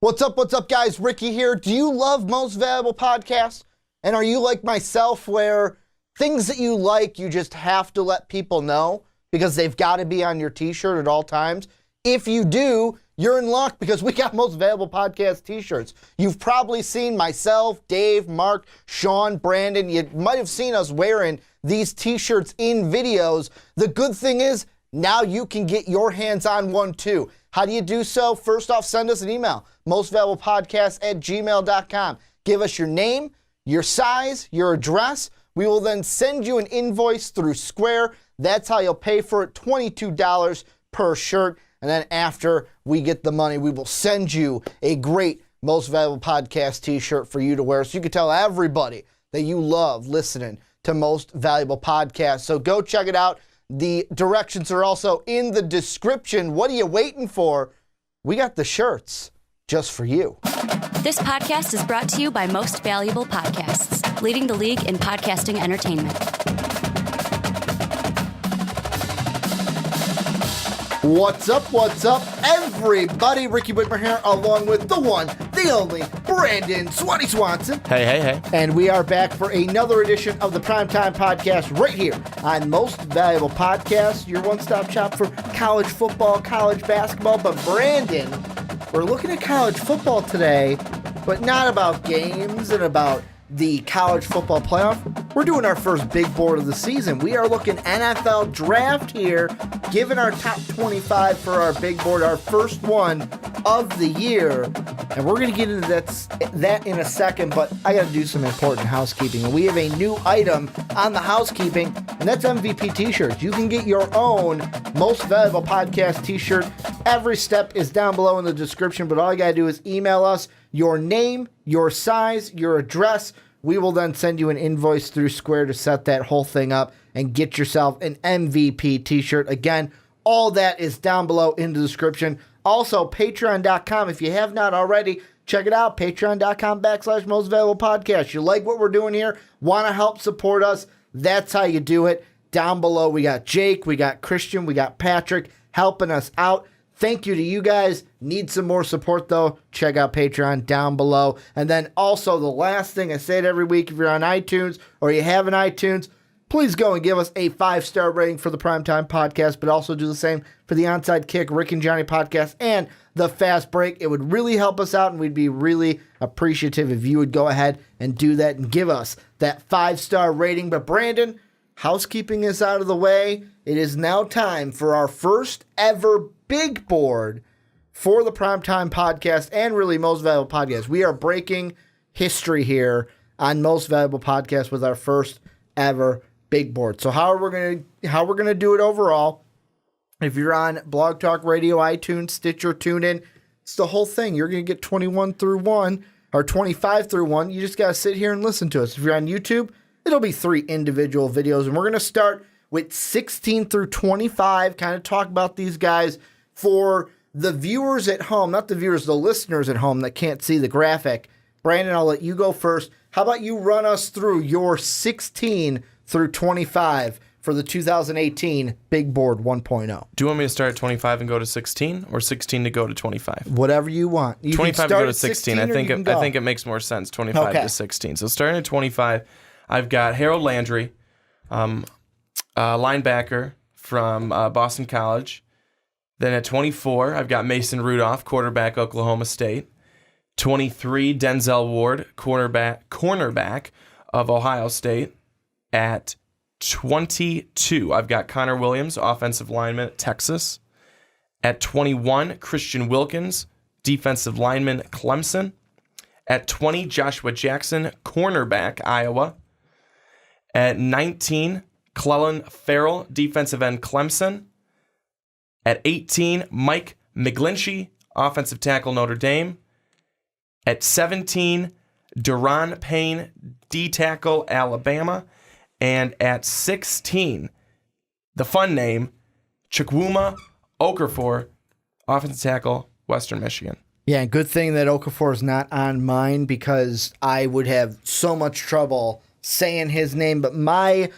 What's up, guys? Ricky here. Do you love Most Valuable Podcasts? And are you like myself where things that you like, you just have to let people know because they've got to be on your t-shirt at all times? If you do, you're in luck because we got Most Valuable Podcast t-shirts. You've probably seen myself, Dave, Mark, Sean, Brandon. You might have seen us wearing these t-shirts in videos. The good thing is now you can get your hands on one too. How do you do so? First off, send us an email, mostvaluablepodcast@gmail.com. Give us your name, your size, your address. We will then send you an invoice through Square. That's how you'll pay for it, $22 per shirt. And then after we get the money, we will send you a great Most Valuable Podcast t-shirt for you to wear so you can tell everybody that you love listening to Most Valuable Podcast. So go check it out. The directions are also in the description. What are you waiting for? We got the shirts just for you. This podcast is brought to you by Most Valuable Podcasts, leading the league in podcasting entertainment. What's up, everybody? Ricky Widmer here, along with the one, the only, Brandon Swanson. Hey. And we are back for another edition of the Primetime Podcast right here on Most Valuable Podcasts, your one-stop shop for college football, college basketball. But Brandon, we're looking at college football today, but not about games and about the college football playoff. We're doing our first big board of the season. We are looking NFL draft here, giving our top 25 for our big board, our first one of the year. And we're going to get into that in a second, but I got to do some important housekeeping. And we have a new item on the housekeeping, and that's MVP t-shirts. You can get your own Most Valuable Podcast t-shirt. Every step is down below in the description, but all you got to do is email us your name, your size, your address. We will then send you an invoice through Square to set that whole thing up and get yourself an MVP t-shirt. Again, all that is down below in the description. Also, patreon.com. If you have not already, check it out. Patreon.com/Most Valuable Podcast. You like what we're doing here? Want to help support us? That's how you do it. Down below, we got Jake, we got Christian, we got Patrick helping us out. Thank you to you guys. Need some more support, though. Check out Patreon down below. And then also the last thing, I say it every week, if you're on iTunes or you have an iTunes, please go and give us a 5-star rating for the Primetime Podcast, but also do the same for the Onside Kick, Rick and Johnny Podcast, and the Fast Break. It would really help us out, and we'd be really appreciative if you would go ahead and do that and give us that 5-star rating. But Brandon, housekeeping is out of the way. It is now time for our first ever big board for the Primetime Podcast and really Most Valuable Podcast. We are breaking history here on Most Valuable Podcast with our first ever big board. So how we're gonna do it overall? If you're on Blog Talk Radio, iTunes, Stitcher, TuneIn, it's the whole thing. You're gonna get 21 through 1 or 25 through 1. You just gotta sit here and listen to us. If you're on YouTube, it'll be 3 individual videos, and we're gonna start with 16 through 25. Kind of talk about these guys for the viewers at home, not the viewers, the listeners at home that can't see the graphic. Brandon, I'll let you go first. How about you run us through your 16 through 25 for the 2018 Big Board 1.0? Do you want me to start at 25 and go to 16, or 16 to go to 25? Whatever you want. You 25 to go to 16. I think it makes more sense. 25 to 16. So starting at 25, I've got Harold Landry, linebacker from Boston College. Then at 24, I've got Mason Rudolph, quarterback, Oklahoma State. 23, Denzel Ward, cornerback of Ohio State. At 22, I've got Connor Williams, offensive lineman at Texas. At 21, Christian Wilkins, defensive lineman, Clemson. At 20, Joshua Jackson, cornerback, Iowa. At 19, Clellan Ferrell, defensive end, Clemson. At 18, Mike McGlinchey, offensive tackle, Notre Dame. At 17, Deron Payne, D-tackle, Alabama. And at 16, the fun name, Chukwuma Okafor, offensive tackle, Western Michigan. Yeah, good thing that Okafor is not on mine because I would have so much trouble saying his name. But my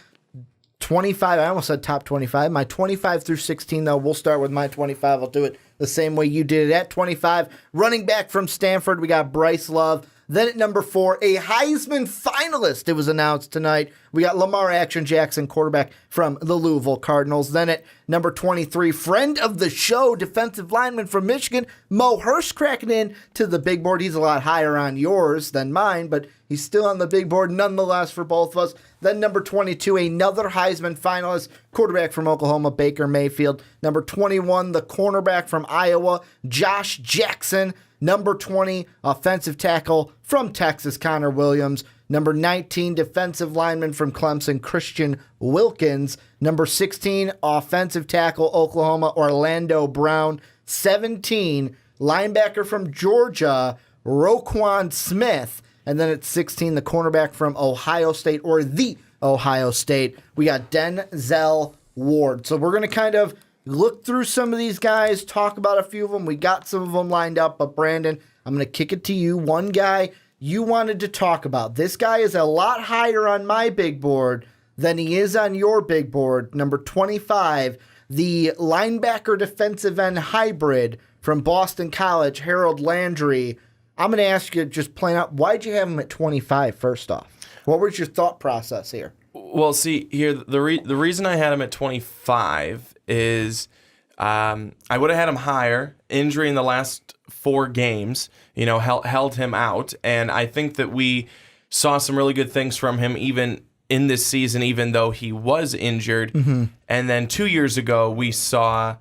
25, I almost said top 25. My 25 through 16, though, we'll start with my 25. I'll do it the same way you did it. At 25, running back from Stanford, we got Bryce Love. Then at number 4, a Heisman finalist. It was announced tonight. We got Lamar Action Jackson, quarterback from the Louisville Cardinals. Then at number 23, friend of the show, defensive lineman from Michigan, Mo Hurst, cracking in to the big board. He's a lot higher on yours than mine, but he's still on the big board nonetheless for both of us. Then number 22, another Heisman finalist, quarterback from Oklahoma, Baker Mayfield. Number 21, the cornerback from Iowa, Josh Jackson. Number 20, offensive tackle from Texas, Connor Williams. Number 19, defensive lineman from Clemson, Christian Wilkins. Number 16, offensive tackle, Oklahoma, Orlando Brown. 17, linebacker from Georgia, Roquan Smith. And then at 16, the cornerback from Ohio State, or the Ohio State, we got Denzel Ward. So we're going to kind of look through some of these guys, talk about a few of them. We got some of them lined up, but Brandon, I'm going to kick it to you. One guy you wanted to talk about. This guy is a lot higher on my big board than he is on your big board. Number 25, the linebacker defensive end hybrid from Boston College, Harold Landry. I'm going to ask you just plain out, why'd you have him at 25 first off? What was your thought process here? Well, see, here, the reason I had him at 25 is I would have had him higher. Injury in the last 4 games, held him out. And I think that we saw some really good things from him even in this season, even though he was injured. Mm-hmm. And then 2 years ago, we saw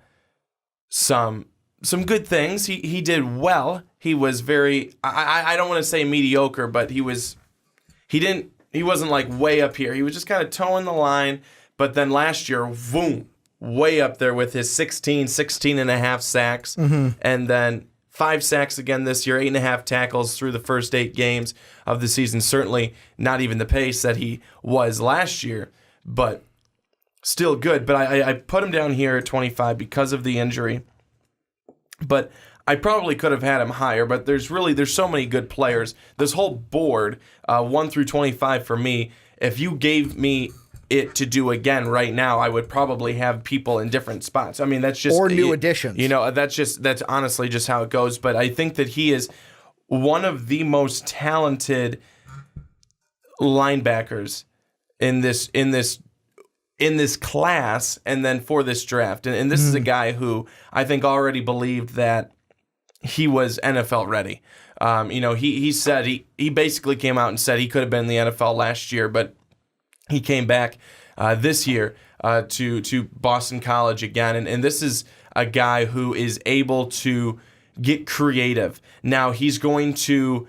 some good things. He did well. He was very, I don't want to say mediocre, but he wasn't like way up here. He was just kind of towing the line. But then last year, boom, way up there with his 16 and a half sacks. Mm-hmm. And then 5 sacks again this year, 8.5 tackles through the first 8 games of the season. Certainly not even the pace that he was last year, but still good. But I put him down here at 25 because of the injury. But I probably could have had him higher, but there's so many good players. This whole board, 1 through 25 for me, if you gave me it to do again right now, I would probably have people in different spots. I mean, that's just... Or new additions. That's honestly just how it goes. But I think that he is one of the most talented linebackers in this class and then for this draft. And this is a guy who I think already believed that he was NFL ready. He said he basically came out and said he could have been in the NFL last year, but he came back this year to Boston College again. And this is a guy who is able to get creative. Now, he's going to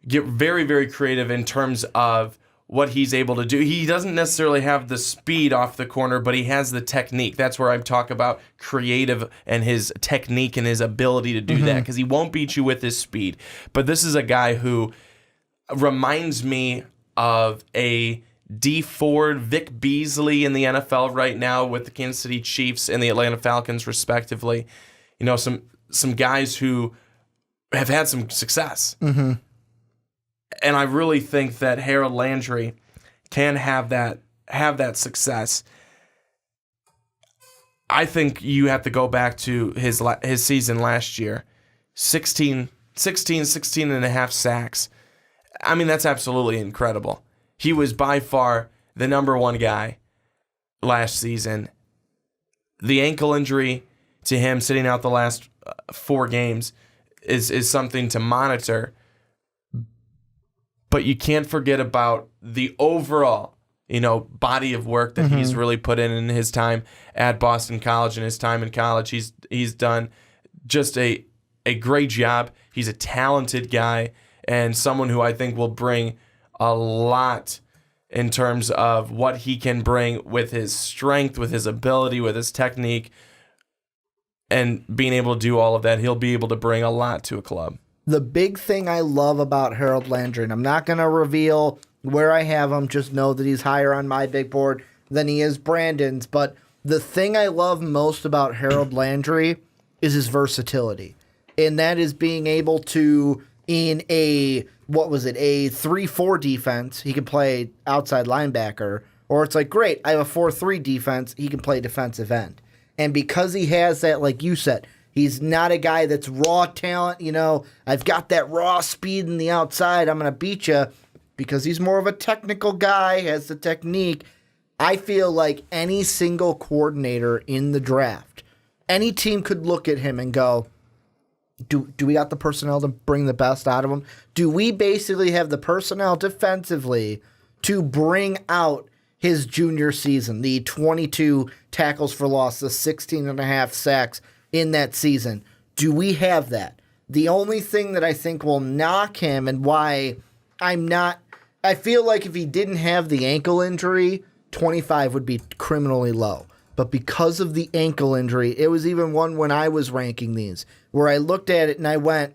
get very, very creative in terms of what he's able to do. He doesn't necessarily have the speed off the corner, but he has the technique. That's where I talk about creative and his technique and his ability to do that, because he won't beat you with his speed. But this is a guy who reminds me of a D Ford, Vic Beasley in the NFL right now with the Kansas City Chiefs and the Atlanta Falcons, respectively. Some guys who have had some success. Mm-hmm. And I really think that Harold Landry can have that success. I think you have to go back to his season last year. 16 and a half sacks. I mean, that's absolutely incredible. He was by far the number one guy last season. The ankle injury to him sitting out the last 4 games is something to monitor. But you can't forget about the overall, body of work that he's really put in his time at Boston College and his time in college. He's done just a great job. He's a talented guy and someone who I think will bring a lot in terms of what he can bring with his strength, with his ability, with his technique, and being able to do all of that. He'll be able to bring a lot to a club. The big thing I love about Harold Landry, and I'm not going to reveal where I have him, just know that he's higher on my big board than he is Brandon's, but the thing I love most about Harold Landry is his versatility, and that is being able to, in a 3-4 defense, he can play outside linebacker, Or it's like, great, I have a 4-3 defense. He can play defensive end. And because he has that, like you said, he's not a guy that's raw talent. I've got that raw speed in the outside. I'm going to beat you. Because he's more of a technical guy, has the technique. I feel like any single coordinator in the draft, any team could look at him and go, do we got the personnel to bring the best out of him? Do we basically have the personnel defensively to bring out his junior season, the 22 tackles for loss, the 16.5 sacks in that season? Do we have that? The only thing that I think will knock him and why I feel like if he didn't have the ankle injury, 25 would be criminally low. But because of the ankle injury, it was even one when I was ranking these, where I looked at it and I went,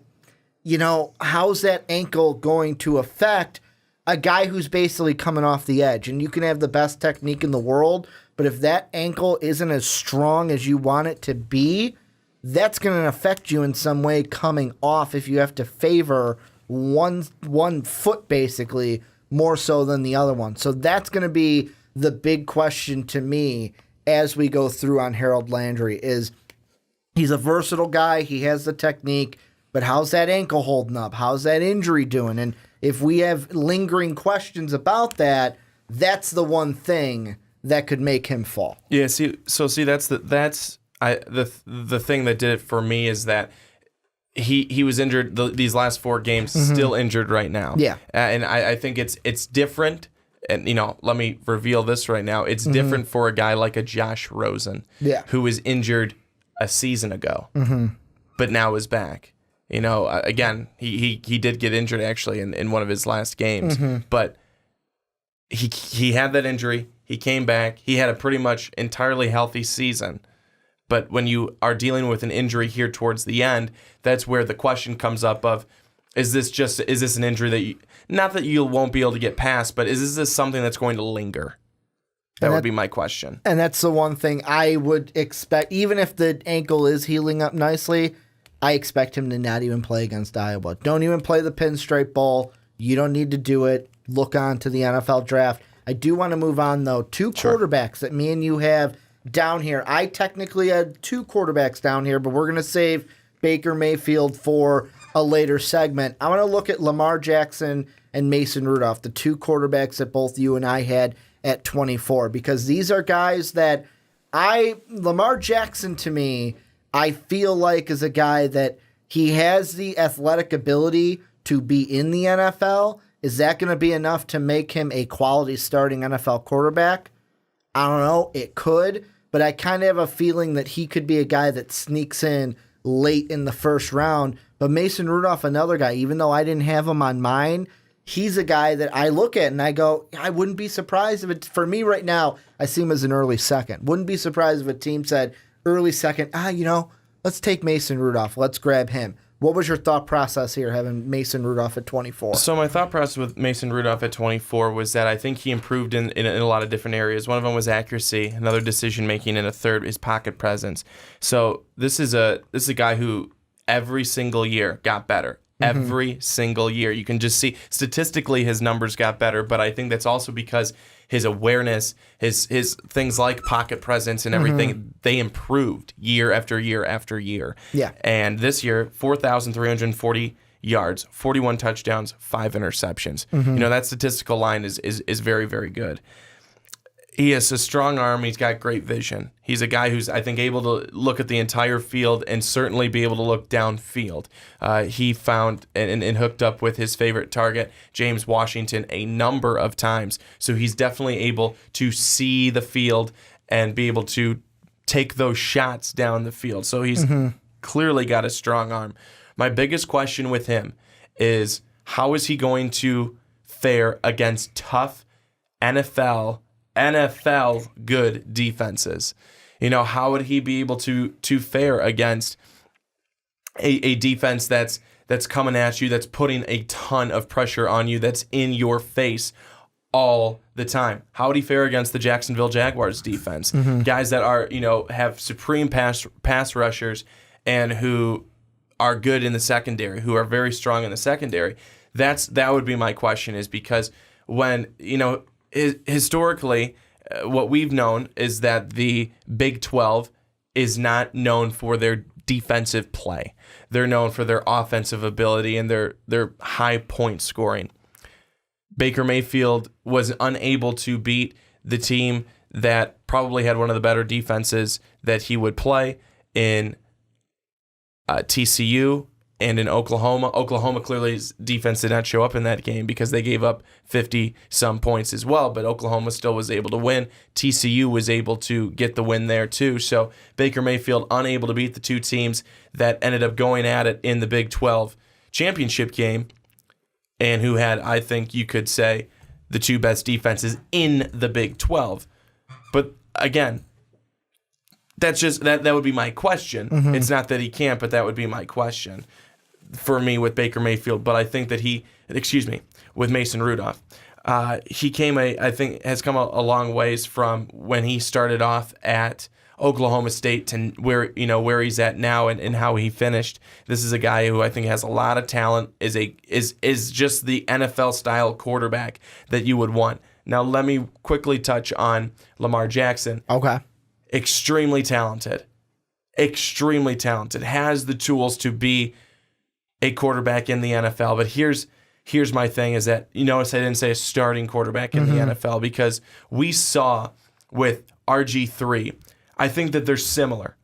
how's that ankle going to affect a guy who's basically coming off the edge? And you can have the best technique in the world, but if that ankle isn't as strong as you want it to be, that's going to affect you in some way coming off if you have to favor one foot basically more so than the other one. So that's going to be the big question to me as we go through on Harold Landry is he's a versatile guy. He has the technique, but how's that ankle holding up? How's that injury doing? And if we have lingering questions about that, that's the one thing that could make him fall. Yeah, that's the thing that did it for me is that he was injured these last 4 games, still injured right now. Yeah. And I think it's different. And, let me reveal this right now. It's different for a guy like a Josh Rosen, who was injured a season ago, but now is back. Again, he did get injured actually in one of his last games, but he had that injury. He came back. He had a pretty much entirely healthy season. But when you are dealing with an injury here towards the end, that's where the question comes up of, is this an injury that not that you won't be able to get past, but is this something that's going to linger? That would be my question. And that's the one thing I would expect, even if the ankle is healing up nicely, I expect him to not even play against Iowa. Don't even play the Pinstripe Bowl. You don't need to do it. Look on to the NFL draft. I do want to move on, though. 2 quarterbacks that me and you have down here. I technically had 2 quarterbacks down here, but we're going to save Baker Mayfield for a later segment. I want to look at Lamar Jackson and Mason Rudolph, the 2 quarterbacks that both you and I had at 24, because these are guys that Lamar Jackson to me, I feel like is a guy that he has the athletic ability to be in the NFL. Is that going to be enough to make him a quality starting NFL quarterback? I don't know. It could, but I kind of have a feeling that he could be a guy that sneaks in late in the first round. But Mason Rudolph, another guy, even though I didn't have him on mine, he's a guy that I look at and I go, I wouldn't be surprised if for me right now, I see him as an early second. Wouldn't be surprised if a team said early second, let's take Mason Rudolph. Let's grab him. What was your thought process here having Mason Rudolph at 24? So my thought process with Mason Rudolph at 24 was that I think he improved in a lot of different areas. One of them was accuracy, another decision-making, and a third is pocket presence. So this is a guy who every single year got better. Every single year. You can just see statistically his numbers got better, but I think that's also because his awareness, his things like pocket presence and everything, they improved year after year after year. Yeah. And this year, 4,340 yards, 41 touchdowns, 5 interceptions. That statistical line is very, very good. He has a strong arm. He's got great vision. He's a guy who's, I think, able to look at the entire field and certainly be able to look downfield. He found and hooked up with his favorite target, James Washington, a number of times. So he's definitely able to see the field and be able to take those shots down the field. So he's clearly got a strong arm. My biggest question with him is, how is he going to fare against tough NFL good defenses? How would he be able to fare against a defense that's coming at you, that's putting a ton of pressure on you, that's in your face all the time? How would he fare against the Jacksonville Jaguars defense? Guys that are, have supreme pass rushers and who are good in the secondary, who are very strong in the secondary. That would be my question, is because when, historically, what we've known is that the Big 12 is not known for their defensive play. They're known for their offensive ability and their high point scoring. Baker Mayfield was unable to beat the team that probably had one of the better defenses that he would play in TCU and in Oklahoma. Oklahoma clearly's defense did not show up in that game because they gave up 50-some points as well, but Oklahoma still was able to win. TCU was able to get the win there too. So Baker Mayfield unable to beat the two teams that ended up going at it in the Big 12 championship game, and who had, I think you could say, the two best defenses in the Big 12. But again, that's just that would be my question. Mm-hmm. It's not that he can't, but that would be my question for me with Baker Mayfield. But I think that with Mason Rudolph, he has come a long ways from when he started off at Oklahoma State to where he's at now and how he finished. This is a guy who I think has a lot of talent, is just the NFL style quarterback that you would want. Now let me quickly touch on Lamar Jackson. Okay. Extremely talented, has the tools to be a quarterback in the NFL. But here's my thing is that, notice I didn't say a starting quarterback in the NFL, because we saw with RG3, I think that they're similar.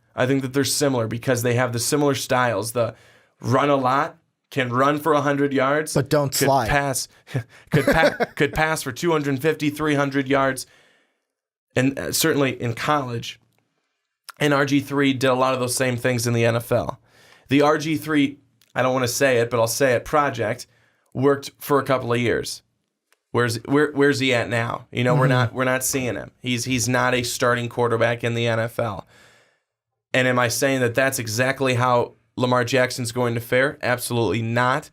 Because they have the similar styles. The run a lot, can run for 100 yards. But don't slide. Could pass for 250, 300 yards. And certainly in college. And RG3 did a lot of those same things in the NFL. The RG3, I don't want to say it, but I'll say it, project worked for a couple of years. Where's he at now? We're not seeing him. He's not a starting quarterback in the NFL. And am I saying that that's exactly how Lamar Jackson's going to fare? Absolutely not.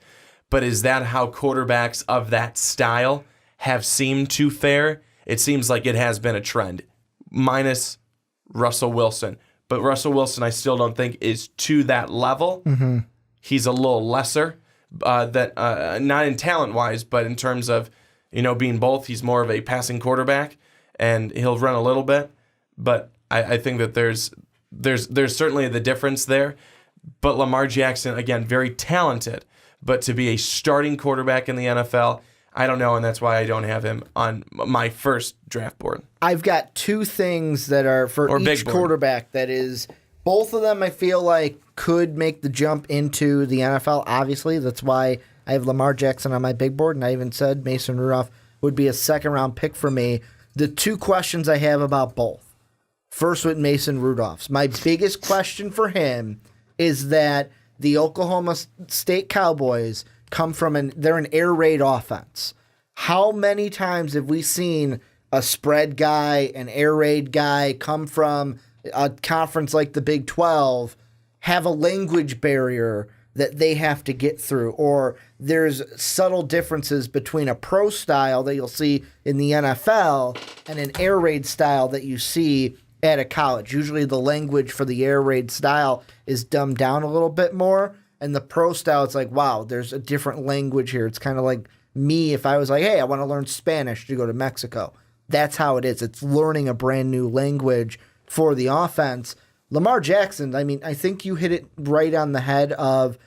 But is that how quarterbacks of that style have seemed to fare? It seems like it has been a trend, minus Russell Wilson. But Russell Wilson, I still don't think is to that level. Mm-hmm. He's a little lesser, not in talent-wise, but in terms of being both. He's more of a passing quarterback, and he'll run a little bit. But I think that there's certainly the difference there. But Lamar Jackson, again, very talented, but to be a starting quarterback in the NFL, I don't know, and that's why I don't have him on my first draft board. I've got two things that are for each quarterback that is, both of them I feel like could make the jump into the NFL, obviously. That's why I have Lamar Jackson on my big board, and I even said Mason Rudolph would be a second-round pick for me. The two questions I have about both. First with Mason Rudolph. My biggest question for him is that the Oklahoma State Cowboys come from they're an air raid offense. How many times have we seen a spread guy, an air raid guy come from a conference like the Big 12, have a language barrier that they have to get through, or there's subtle differences between a pro style that you'll see in the NFL and an air raid style that you see at a college. Usually the language for the air raid style is dumbed down a little bit more, and the pro style, it's like, wow, there's a different language here. It's kind of like me if I was like, hey, I want to learn Spanish to go to Mexico. That's how it is. It's learning a brand new language for the offense. Lamar Jackson, I think you hit it right on the head of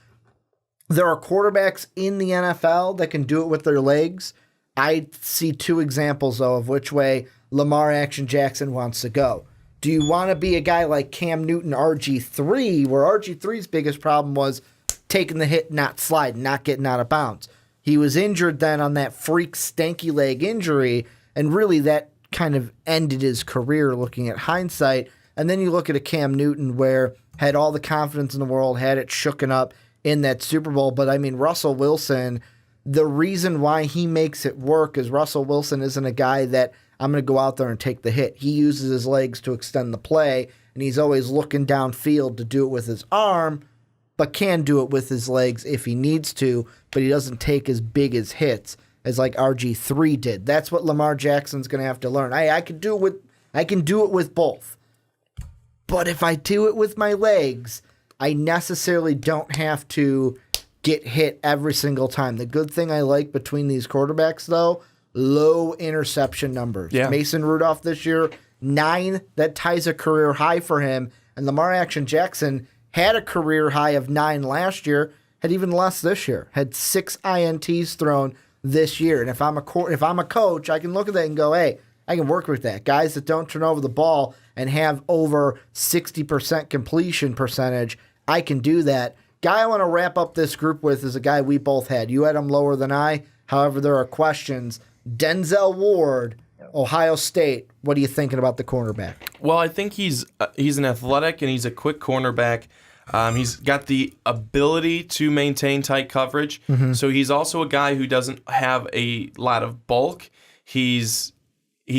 there are quarterbacks in the NFL that can do it with their legs. I see two examples, though, of which way Lamar Action Jackson wants to go. Do you want to be a guy like Cam Newton, RG3, where RG3's biggest problem was taking the hit, not sliding, not getting out of bounds? He was injured then on that freak stanky leg injury, and really that kind of ended his career looking at hindsight. And then you look at a Cam Newton where had all the confidence in the world, had it shooken up in that Super Bowl. But Russell Wilson, the reason why he makes it work is Russell Wilson isn't a guy that I'm going to go out there and take the hit. He uses his legs to extend the play, and he's always looking downfield to do it with his arm, but can do it with his legs if he needs to, but he doesn't take as big as hits as like RG3 did. That's what Lamar Jackson's going to have to learn. I can do it with both. But if I do it with my legs, I necessarily don't have to get hit every single time. The good thing I like between these quarterbacks, though, low interception numbers. Yeah. Mason Rudolph this year, 9. That ties a career high for him. And Lamar Action Jackson had a career high of 9 last year, had even less this year, had 6 INTs thrown this year. And if I'm a coach, I can look at that and go, hey, I can work with that. Guys that don't turn over the ball and have over 60% completion percentage, I can do that. Guy I want to wrap up this group with is a guy we both had. You had him lower than I. However, there are questions. Denzel Ward, Ohio State. What are you thinking about the cornerback? Well, I think he's an athletic and he's a quick cornerback. He's got the ability to maintain tight coverage. So he's also a guy who doesn't have a lot of bulk. He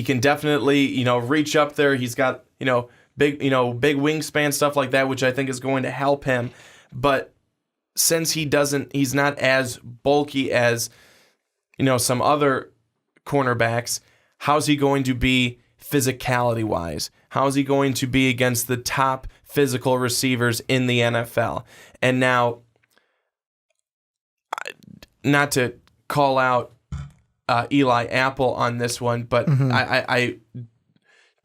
can definitely, reach up there. He's got, big wingspan, stuff like that, which I think is going to help him. But since he's not as bulky as, some other cornerbacks, how's he going to be physicality-wise? How is he going to be against the top physical receivers in the NFL? And now, not to call out Eli Apple on this one, but I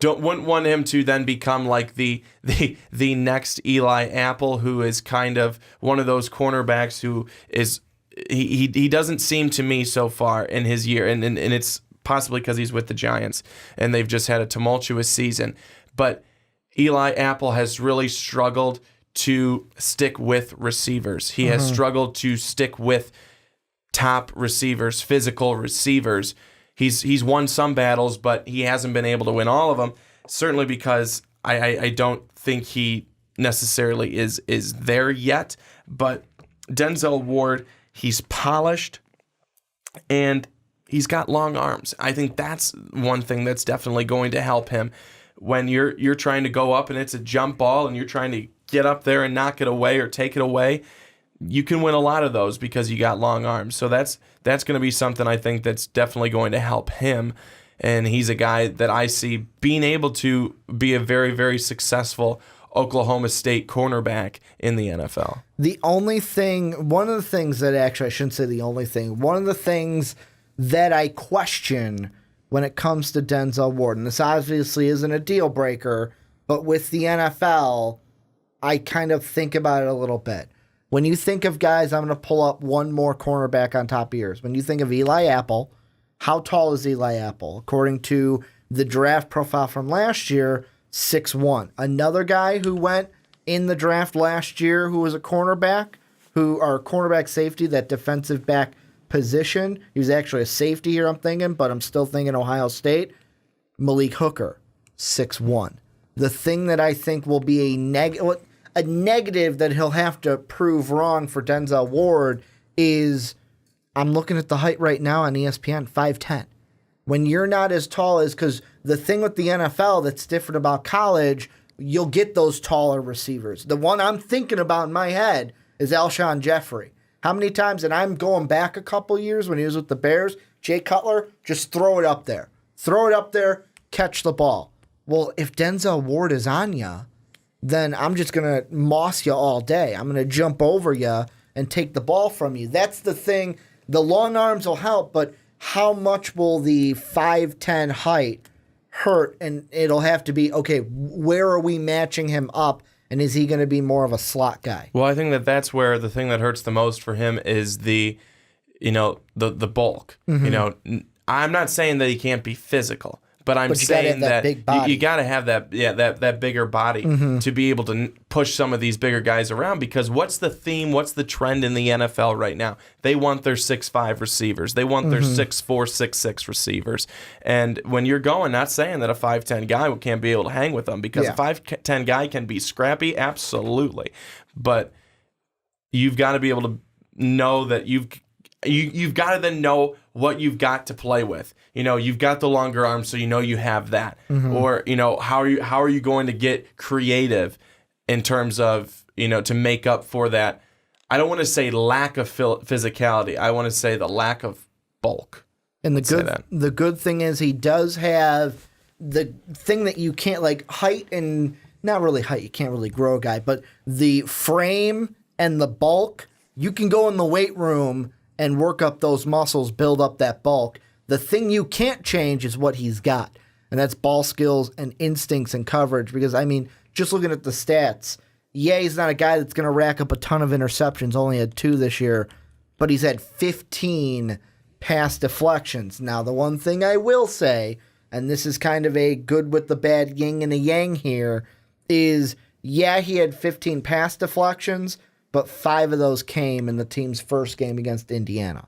wouldn't want him to then become like the next Eli Apple, who is kind of one of those cornerbacks who is he doesn't seem to me so far in his year, and it's possibly because he's with the Giants and they've just had a tumultuous season. But Eli Apple has really struggled to stick with receivers. He has struggled to stick with top receivers, physical receivers. He's won some battles, but he hasn't been able to win all of them, certainly because I don't think he necessarily is there yet. But Denzel Ward, he's polished, and he's got long arms. I think that's one thing that's definitely going to help him. When you're trying to go up and it's a jump ball and you're trying to get up there and knock it away or take it away, you can win a lot of those because you got long arms. So that's going to be something I think that's definitely going to help him. And he's a guy that I see being able to be a very, very successful Oklahoma State cornerback in the NFL. One of the things that I question when it comes to Denzel Ward, and this obviously isn't a deal breaker, but with the NFL, I kind of think about it a little bit. When you think of guys, I'm going to pull up one more cornerback on top of yours. When you think of Eli Apple, how tall is Eli Apple? According to the draft profile from last year, 6'1". Another guy who went in the draft last year who was a cornerback, cornerback safety, that defensive back position. He was actually a safety here, I'm thinking, but I'm still thinking Ohio State. Malik Hooker, 6'1". The thing that I think will be a negative that he'll have to prove wrong for Denzel Ward is, I'm looking at the height right now on ESPN, 5'10". When you're not as tall as, because the thing with the NFL that's different about college, you'll get those taller receivers. The one I'm thinking about in my head is Alshon Jeffrey. How many times, and I'm going back a couple years when he was with the Bears, Jay Cutler, just throw it up there. Throw it up there, catch the ball. Well, if Denzel Ward is on you, then I'm just going to moss you all day. I'm going to jump over you and take the ball from you. That's the thing. The long arms will help, but how much will the 5'10" height hurt? And it'll have to be, okay, where are we matching him up? And is he going to be more of a slot guy? Well, I think that's where the thing that hurts the most for him is the bulk. I'm not saying that he can't be physical, but I'm saying that you got to have that bigger body to be able to push some of these bigger guys around. Because what's the theme? What's the trend in the NFL right now? They want their 6'5" receivers. They want their 6'4", 6'6" receivers. And when you're going, not saying that a 5'10" guy can't be able to hang with them, because a 5'10" guy can be scrappy, absolutely. But you've got to be able to know that you've got to then know what you've got to play with. You've got the longer arms, so you have that. Or, how are you going to get creative in terms of, to make up for that? I don't want to say lack of physicality. I want to say the lack of bulk. And the good thing is he does have the thing that you can't, like height, and not really height, you can't really grow a guy, but the frame and the bulk, you can go in the weight room and work up those muscles, build up that bulk. The thing you can't change is what he's got, and that's ball skills and instincts and coverage. Because, I mean, just looking at the stats, yeah, he's not a guy that's going to rack up a ton of interceptions, only had 2 this year, but he's had 15 pass deflections. Now, the one thing I will say, and this is kind of a good with the bad yin and a yang here, is, yeah, he had 15 pass deflections, but 5 of those came in the team's first game against Indiana.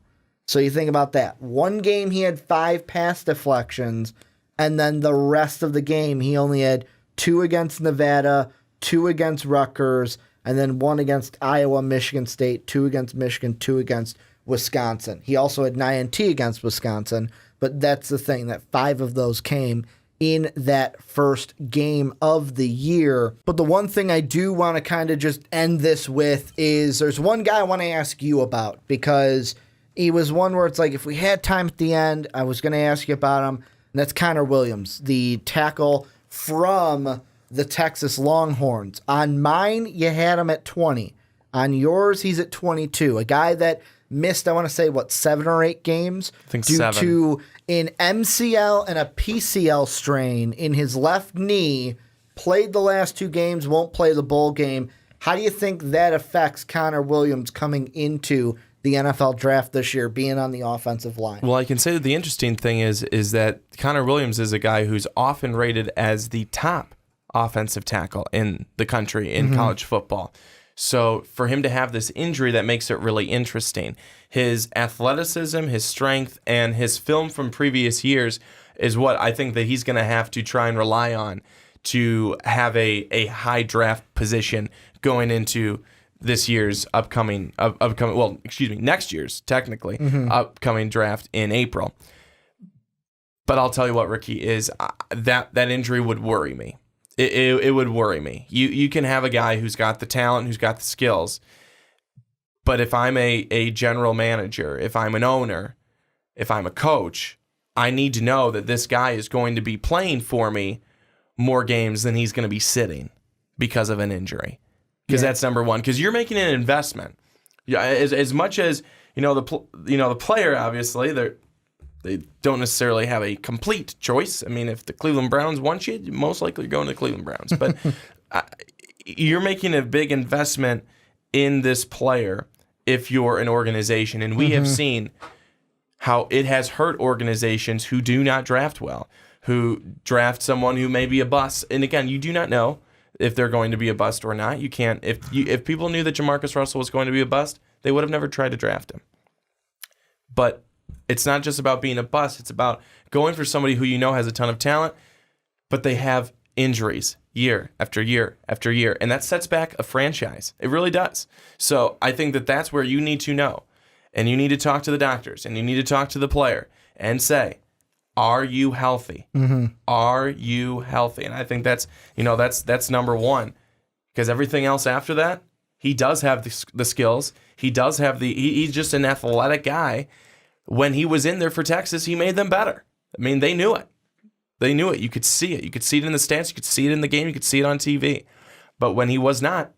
So you think about that. One game he had 5 pass deflections, and then the rest of the game he only had 2 against Nevada, 2 against Rutgers, and then 1 against Iowa, Michigan State, 2 against Michigan, 2 against Wisconsin. He also had an INT against Wisconsin, but that's the thing, that 5 of those came in that first game of the year. But the one thing I do want to kind of just end this with is there's one guy I want to ask you about, because he was one where it's like, if we had time at the end, I was going to ask you about him, and that's Connor Williams, the tackle from the Texas Longhorns. On mine, you had him at 20. On yours, he's at 22. A guy that missed, I want to say, 7 or 8 games? I think due 7. to an MCL and a PCL strain in his left knee, played the last 2 games, won't play the bowl game. How do you think that affects Connor Williams coming into the NFL draft this year, being on the offensive line? Well, I can say that the interesting thing is that Connor Williams is a guy who's often rated as the top offensive tackle in the country in college football. So for him to have this injury, that makes it really interesting. His athleticism, his strength, and his film from previous years is what I think that he's going to have to try and rely on to have a high draft position going into this year's next year's, technically, upcoming draft in April. But I'll tell you what, Ricky, is that injury would worry me. It would worry me. You can have a guy who's got the talent, who's got the skills, but if I'm a general manager, if I'm an owner, if I'm a coach, I need to know that this guy is going to be playing for me more games than he's going to be sitting because of an injury. Because that's number one. Because you're making an investment. Yeah, as much as the player, obviously they don't necessarily have a complete choice. I mean, if the Cleveland Browns want you, most likely you're going to the Cleveland Browns. But you're making a big investment in this player if you're an organization. And we have seen how it has hurt organizations who do not draft well, who draft someone who may be a bust. And again, you do not know if they're going to be a bust or not. You can't. If people knew that Jamarcus Russell was going to be a bust, they would have never tried to draft him. But it's not just about being a bust. It's about going for somebody who you know has a ton of talent, but they have injuries year after year after year, and that sets back a franchise. It really does. So I think that that's where you need to know, and you need to talk to the doctors, and you need to talk to the player and say, are you healthy? Are you healthy? And I think that's number one, because everything else after that, he does have the skills. He does have he's just an athletic guy. When he was in there for Texas, he made them better. I mean, they knew it. They knew it. You could see it. You could see it in the stats. You could see it in the game. You could see it on TV. But when he was not,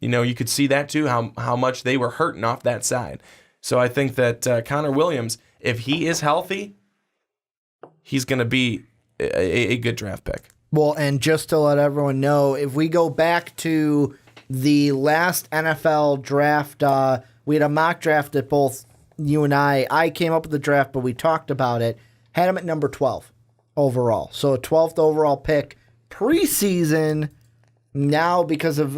you could see that too, how much they were hurting off that side. So I think that Connor Williams, if he is healthy, he's going to be a good draft pick. Well, and just to let everyone know, if we go back to the last NFL draft, we had a mock draft that both you and I came up with the draft, but we talked about it, had him at number 12 overall. So a 12th overall pick preseason now because of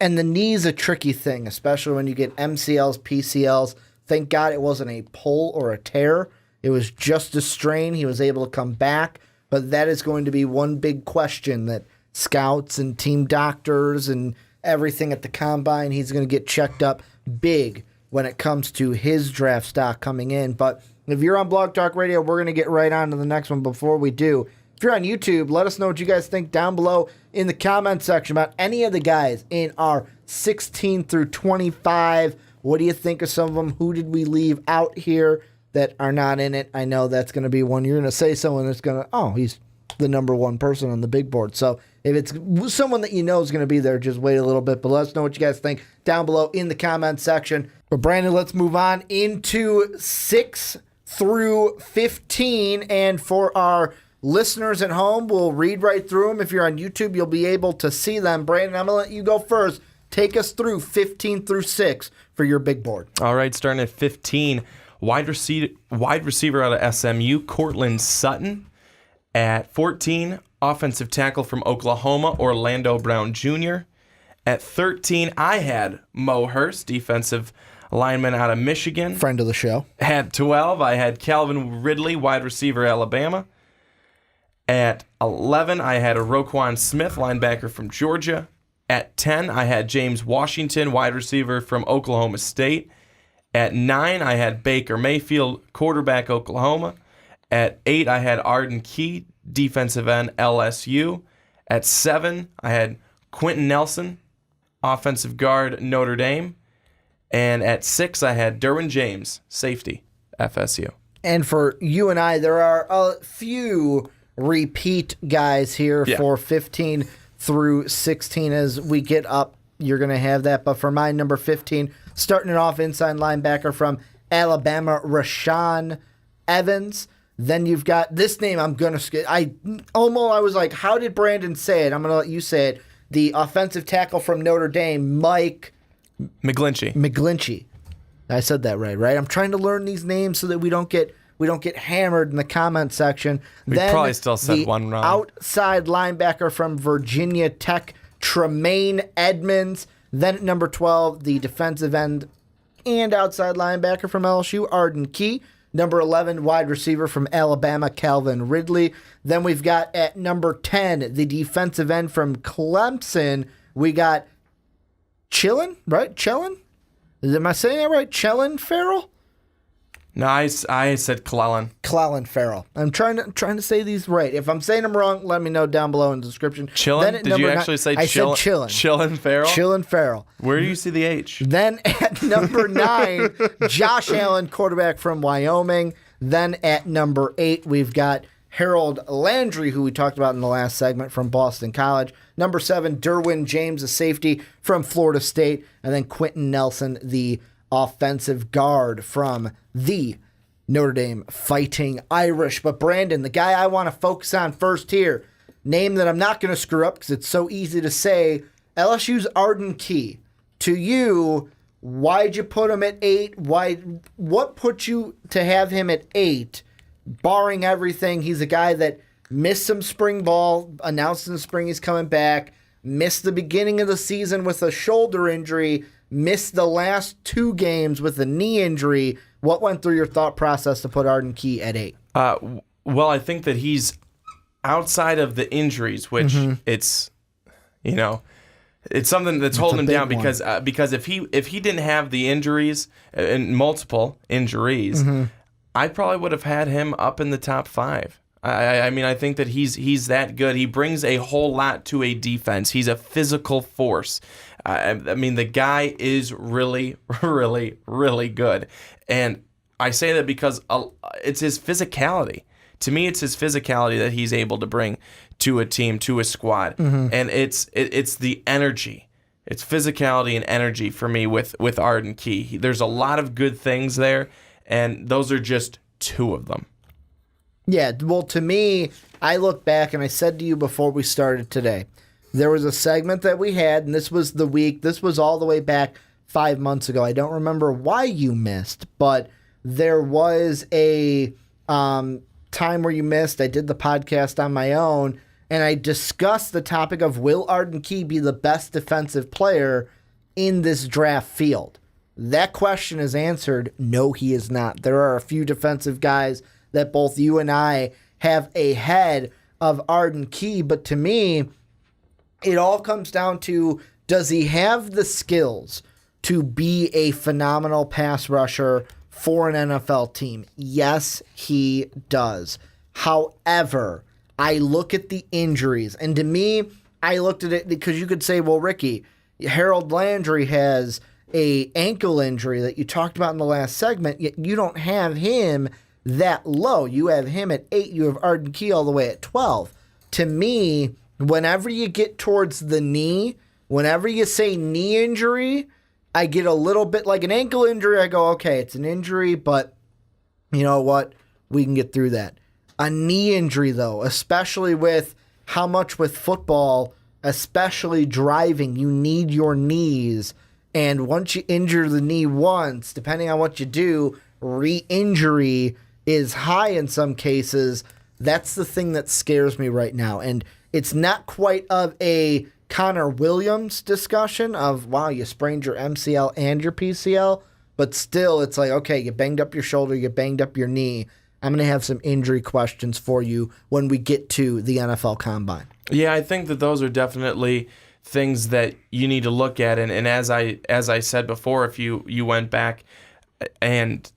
and the knee's a tricky thing, especially when you get MCLs, PCLs. Thank God it wasn't a pull or a tear. It was just a strain. He was able to come back, but that is going to be one big question that scouts and team doctors and everything at the combine, he's going to get checked up big when it comes to his draft stock coming in. But if you're on Blog Talk Radio, we're going to get right on to the next one. Before we do, if you're on YouTube, let us know what you guys think down below in the comment section about any of the guys in our 16 through 25. What do you think of some of them? Who did we leave out here that are not in it? I know that's going to be one. You're going to say someone that's going to, he's the number one person on the big board. So if it's someone that you know is going to be there, just wait a little bit. But let us know what you guys think down below in the comment section. But Brandon, let's move on into 6 through 15. And for our listeners at home, we'll read right through them. If you're on YouTube, you'll be able to see them. Brandon, I'm going to let you go first. Take us through 15 through 6 for your big board. All right, starting at 15, wide receiver out of SMU, Cortland Sutton. At 14, offensive tackle from Oklahoma, Orlando Brown Jr. At 13, I had Mo Hurst, defensive lineman out of Michigan. Friend of the show. At 12, I had Calvin Ridley, wide receiver, Alabama. At 11, I had a Roquan Smith, linebacker from Georgia. At 10, I had James Washington, wide receiver from Oklahoma State. At 9, I had Baker Mayfield, quarterback, Oklahoma. At 8, I had Arden Key, defensive end, LSU. At 7, I had Quentin Nelson, offensive guard, Notre Dame. And at 6, I had Derwin James, safety, FSU. And for you and I, there are a few repeat guys here for 15 through 16. As we get up, you're going to have that. But for my number 15, starting it off, inside linebacker from Alabama, Rashaan Evans. Then you've got this name I'm going to... I was like, how did Brandon say it? I'm going to let you say it. The offensive tackle from Notre Dame, Mike... McGlinchey. I said that right? I'm trying to learn these names so that we don't get hammered in the comment section. We probably still said one wrong. Outside linebacker from Virginia Tech, Tremaine Edmonds. Then at number 12, the defensive end and outside linebacker from LSU, Arden Key. Number 11, wide receiver from Alabama, Calvin Ridley. Then we've got at number 10, the defensive end from Clemson. We got Chillin, right? Chillin? Am I saying that right? Chillin Farrell? No, I said Clellan. Clellan Farrell. I'm trying to say these right. If I'm saying them wrong, let me know down below in the description. Chillin? Did you actually say Chillin? I said Chillin. Chillin Farrell? Chillin Farrell. Where do you see the H? Then at number 9, Josh Allen, quarterback from Wyoming. Then at number 8, we've got Harold Landry, who we talked about in the last segment, from Boston College. Number 7, Derwin James, a safety from Florida State. And then Quentin Nelson, the offensive guard from the Notre Dame Fighting Irish. But Brandon, the guy I want to focus on first here, name that I'm not going to screw up because it's so easy to say, LSU's Arden Key. To you, why'd you put him at 8? What put you to have him at 8? Barring everything, he's a guy that missed some spring ball, announced in the spring he's coming back, missed the beginning of the season with a shoulder injury, missed the last 2 games with a knee injury. What went through your thought process to put Arden Key at 8? Well, I think that he's outside of the injuries, which it's something that's holding him down because if he didn't have the injuries and multiple injuries, I probably would have had him up in the top 5. I mean, I think that he's that good. He brings a whole lot to a defense. He's a physical force. I mean, the guy is really, really, really good. And I say that because it's his physicality. To me, it's his physicality that he's able to bring to a team, to a squad. And it's the energy. It's physicality and energy for me with Arden Key. There's a lot of good things there, and those are just 2 of them. Yeah, well, to me, I look back, and I said to you before we started today, there was a segment that we had, and this was all the way back 5 months ago. I don't remember why you missed, but there was a time where you missed. I did the podcast on my own, and I discussed the topic of, will Arden Key be the best defensive player in this draft field? That question is answered. No, he is not. There are a few defensive guys that both you and I have ahead of Arden Key, but to me, it all comes down to, does he have the skills to be a phenomenal pass rusher for an NFL team? Yes, he does. However, I look at the injuries, and to me, I looked at it because you could say, well, Ricky, Harold Landry has a ankle injury that you talked about in the last segment, yet you don't have him that low. You have him at 8. You have Arden Key all the way at 12. To me, whenever you get towards the knee, whenever you say knee injury, I get a little bit like an ankle injury. I go, okay, it's an injury, but You know what? We can get through that. A knee injury, though, especially with how much with football, especially driving, you need your knees. And once you injure the knee once, depending on what you do, re-injury is high in some cases. That's the thing that scares me right now. And it's not quite of a Connor Williams discussion of, wow, you sprained your MCL and your PCL. But still, it's like, okay, you banged up your shoulder, you banged up your knee. I'm going to have some injury questions for you when we get to the NFL Combine. Yeah, I think that those are definitely things that you need to look at. And as I said before, if you went back and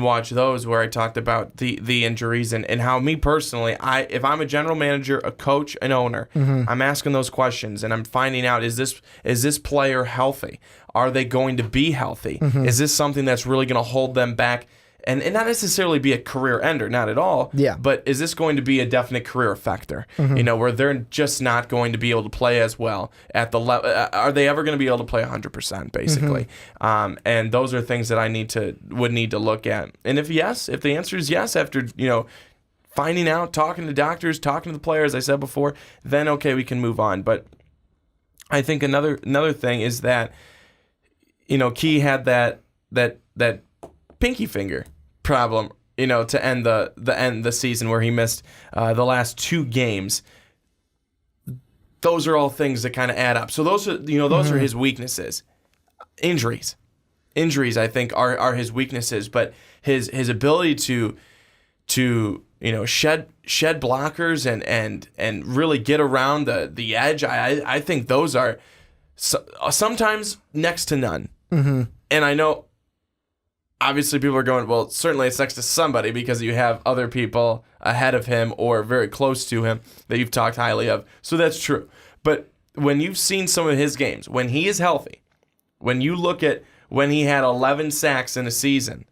watch those where I talked about the injuries and how me personally, if I'm a general manager, a coach, an owner, I'm asking those questions and I'm finding out, is this player healthy? Are they going to be healthy? Is this something that's really going to hold them back? And not necessarily be a career ender, not at all. Yeah. But is this going to be a definite career effector? Where they're just not going to be able to play as well at the level. Are they ever going to be able to play 100%, basically? And those are things that I would need to look at. And if the answer is yes, after finding out, talking to doctors, talking to the players, I said before, then okay, we can move on. But I think another thing is that Key had that pinky finger problem, to end the season where he missed the last 2 games. Those are all things that kind of add up. So those are his weaknesses. Injuries, I think, are his weaknesses. But his ability to shed blockers and really get around the edge, I think those are sometimes next to none. And I know, obviously, people are going, well, certainly it's next to somebody because you have other people ahead of him or very close to him that you've talked highly of. So that's true. But when you've seen some of his games, when he is healthy, when you look at when he had 11 sacks in a season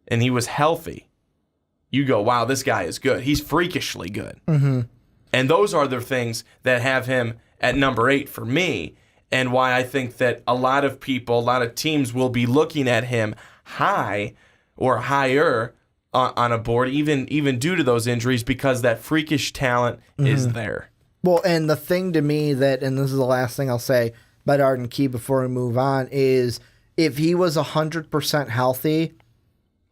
and he was healthy, you go, wow, this guy is good. He's freakishly good. And those are the things that have him at number 8 for me, and why I think that a lot of teams will be looking at him high or higher on a board, even due to those injuries, because that freakish talent is there. Well, and the thing to me that, and this is the last thing I'll say about Arden Key before we move on, is if he was 100% healthy,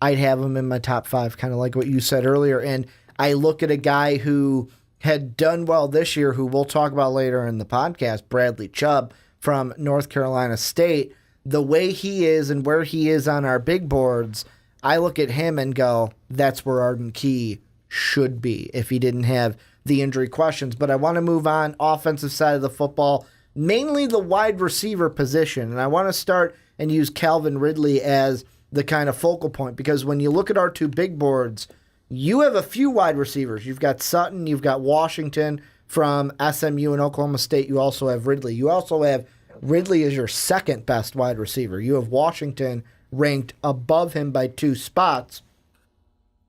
I'd have him in my top 5, kind of like what you said earlier. And I look at a guy who had done well this year, who we'll talk about later in the podcast, Bradley Chubb from North Carolina State. The way he is and where he is on our big boards, I look at him and go, that's where Arden Key should be if he didn't have the injury questions. But I want to move on, offensive side of the football, mainly the wide receiver position. And I want to start and use Calvin Ridley as the kind of focal point, because when you look at our 2 big boards, you have a few wide receivers. You've got Sutton, you've got Washington from SMU and Oklahoma State. You also have Ridley. You also have Ridley as your second best wide receiver. You have Washington ranked above him by 2 spots.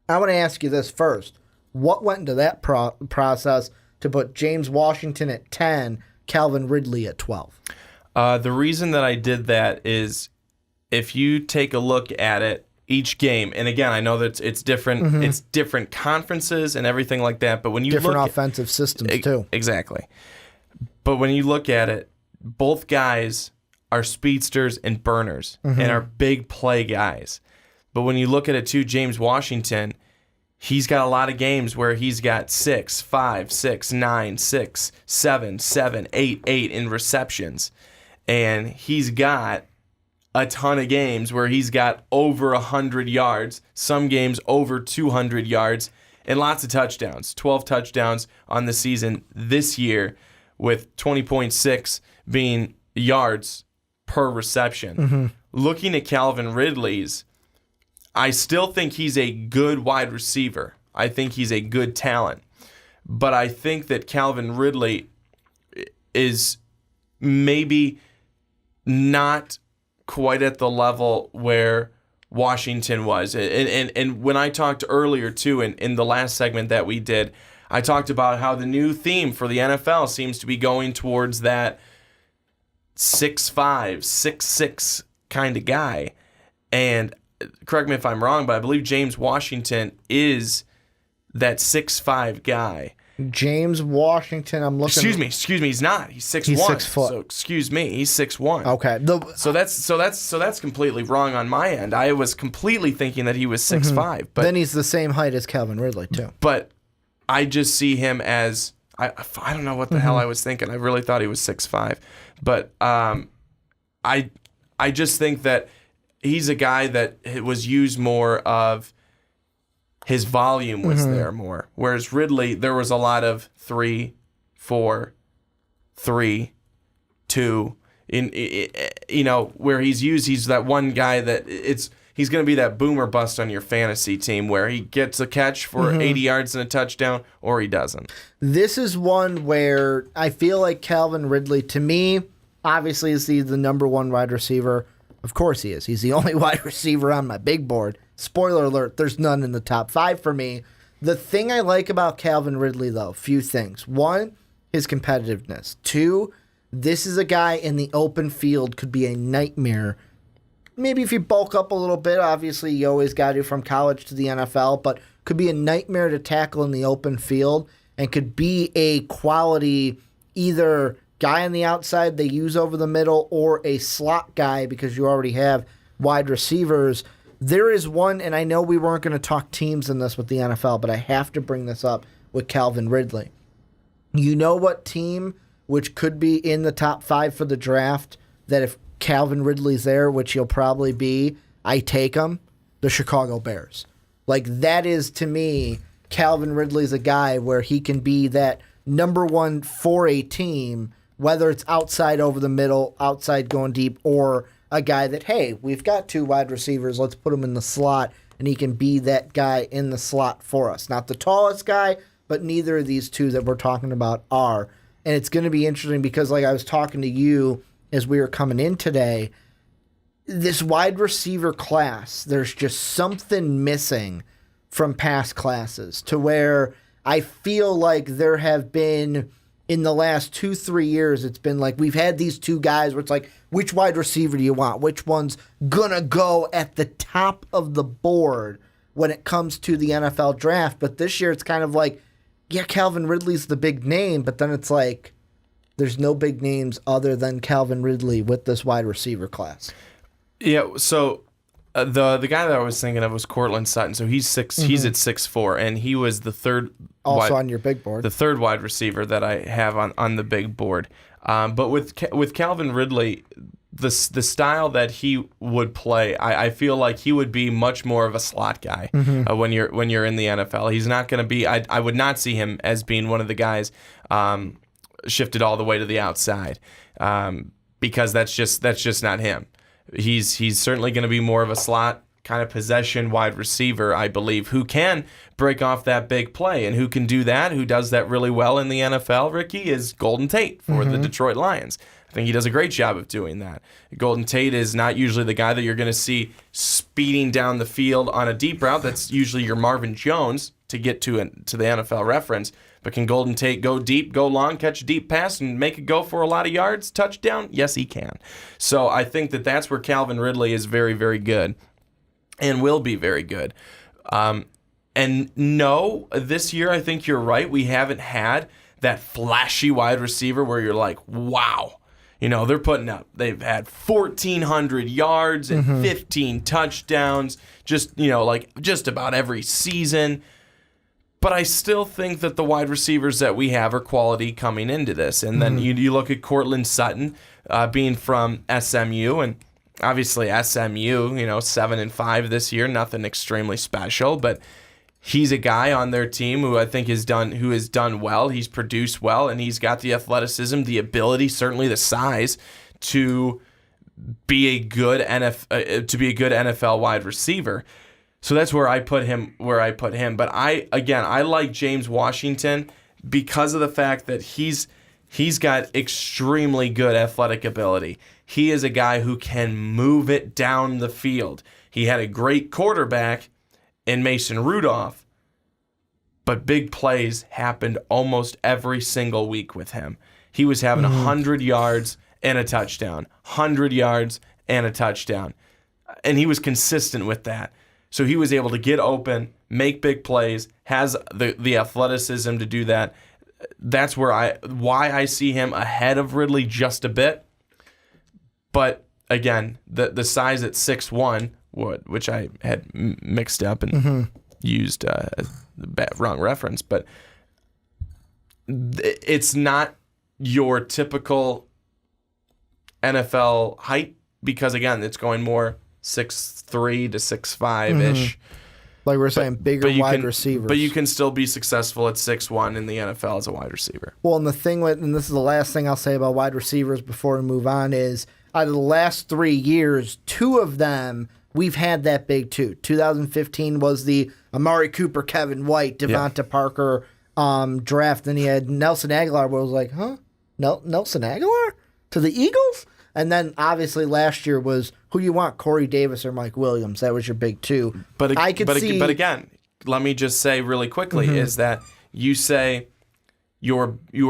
I want to ask you this first. What went into that process to put James Washington at 10, Calvin Ridley at 12? The reason that I did that is if you take a look at it, each game, and again, I know that it's different. It's different conferences and everything like that. But when you different look offensive systems too, exactly. But when you look at it, both guys are speedsters and burners and are big play guys. But when you look at it too, James Washington, he's got a lot of games where he's got 6, 5, 6, 9, 6, 7, 7, 8, 8 in receptions. And he's got a ton of games where he's got over 100 yards, some games over 200 yards, and lots of touchdowns. 12 touchdowns on the season this year, with 20.6 being yards per reception. Looking at Calvin Ridley's, I still think he's a good wide receiver. I think he's a good talent. But I think that Calvin Ridley is maybe not quite at the level where Washington was. And when I talked earlier, too, in the last segment that we did, I talked about how the new theme for the NFL seems to be going towards that 6'5", 6'6" kind of guy. And correct me if I'm wrong, but I believe James Washington is that 6'5" guy. James Washington, I'm looking. Excuse me. He's not. He's 6'1". He's 6 foot. So excuse me. He's 6'1". Okay. So that's completely wrong on my end. I was completely thinking that he was 6'5". But then he's the same height as Calvin Ridley too. But I just see him as I don't know what the hell I was thinking. I really thought he was 6'5". But I just think that he's a guy that was used more of. His volume was there more. Whereas Ridley, there was a lot of 3, 4, 3, 2. Where he's that one guy that he's going to be that boomer bust on your fantasy team where he gets a catch for 80 yards and a touchdown, or he doesn't. This is one where I feel like Calvin Ridley, to me, obviously is the number one wide receiver. Of course he is. He's the only wide receiver on my big board. Spoiler alert, there's none in the top 5 for me. The thing I like about Calvin Ridley, though, few things. 1, his competitiveness. 2, this is a guy in the open field, could be a nightmare. Maybe if you bulk up a little bit, obviously you always got to from college to the NFL, but could be a nightmare to tackle in the open field and could be a quality either guy on the outside they use over the middle or a slot guy because you already have wide receivers. There is one, and I know we weren't going to talk teams in this with the NFL, but I have to bring this up with Calvin Ridley. You know what team, which could be in the top 5 for the draft, that if Calvin Ridley's there, which he'll probably be, I take him? The Chicago Bears. Like, that is, to me, Calvin Ridley's a guy where he can be that number one for a team, whether it's outside over the middle, outside going deep, or a guy that, hey, we've got 2 wide receivers, let's put him in the slot, and he can be that guy in the slot for us. Not the tallest guy, but neither of these 2 that we're talking about are. And it's going to be interesting because, like I was talking to you as we were coming in today, this wide receiver class, there's just something missing from past classes to where I feel like there have been, in the last 2-3 years, it's been like we've had these 2 guys where it's like, which wide receiver do you want? Which one's going to go at the top of the board when it comes to the NFL draft? But this year it's kind of like, yeah, Calvin Ridley's the big name, but then it's like there's no big names other than Calvin Ridley with this wide receiver class. Yeah, so the guy that I was thinking of was Cortland Sutton. So he's he's at 6'4", and he was the third on your big board. The third wide receiver that I have on the big board. But with Calvin Ridley, the style that he would play, I feel like he would be much more of a slot guy when you're in the NFL. He's not going to be. I would not see him as being one of the guys shifted all the way to the outside because that's just not him. He's certainly going to be more of a slot kind of possession wide receiver, I believe, who can break off that big play. And who can do that, who does that really well in the NFL, Ricky, is Golden Tate for the Detroit Lions. I think he does a great job of doing that. Golden Tate is not usually the guy that you're going to see speeding down the field on a deep route. That's usually your Marvin Jones to get to the NFL reference. But can Golden Tate go deep, go long, catch a deep pass, and make it go for a lot of yards, touchdown? Yes, he can. So I think that's where Calvin Ridley is very, very good and will be very good. And no, this year I think you're right. We haven't had that flashy wide receiver where you're like, wow. You know, they've had 1,400 yards and 15 touchdowns, just about every season. But I still think that the wide receivers that we have are quality coming into this. And then you look at Cortland Sutton being from SMU, and obviously SMU, 7-5 this year, nothing extremely special, but he's a guy on their team who I think has done well. He's produced well, and he's got the athleticism, the ability, certainly the size to be a good NFL wide receiver. So that's where I put him. But I like James Washington because of the fact that he's got extremely good athletic ability. He is a guy who can move it down the field. He had a great quarterback in Mason Rudolph, but big plays happened almost every single week with him. He was having 100 yards and a touchdown, 100 yards and a touchdown. And he was consistent with that. So he was able to get open, make big plays, has the athleticism to do that. That's why I see him ahead of Ridley just a bit. But again, the size at 6'1", which I had mixed up and used the wrong reference, but it's not your typical NFL height because, again, it's going more 6'3" to 6'5" Like we're saying, bigger wide receivers. But you can still be successful at 6'1" in the NFL as a wide receiver. Well, and the thing and this is the last thing I'll say about wide receivers before we move on, is out of the last 3 years, 2 of them we've had that big too. 2015 was the Amari Cooper, Kevin White, Devonta Parker draft. Then he had Nelson Aguilar, where it was like, huh? Nelson Aguilar to the Eagles? And then obviously last year was who you want, Corey Davis or Mike Williams. That was your big 2. But again, let me just say really quickly is that you say your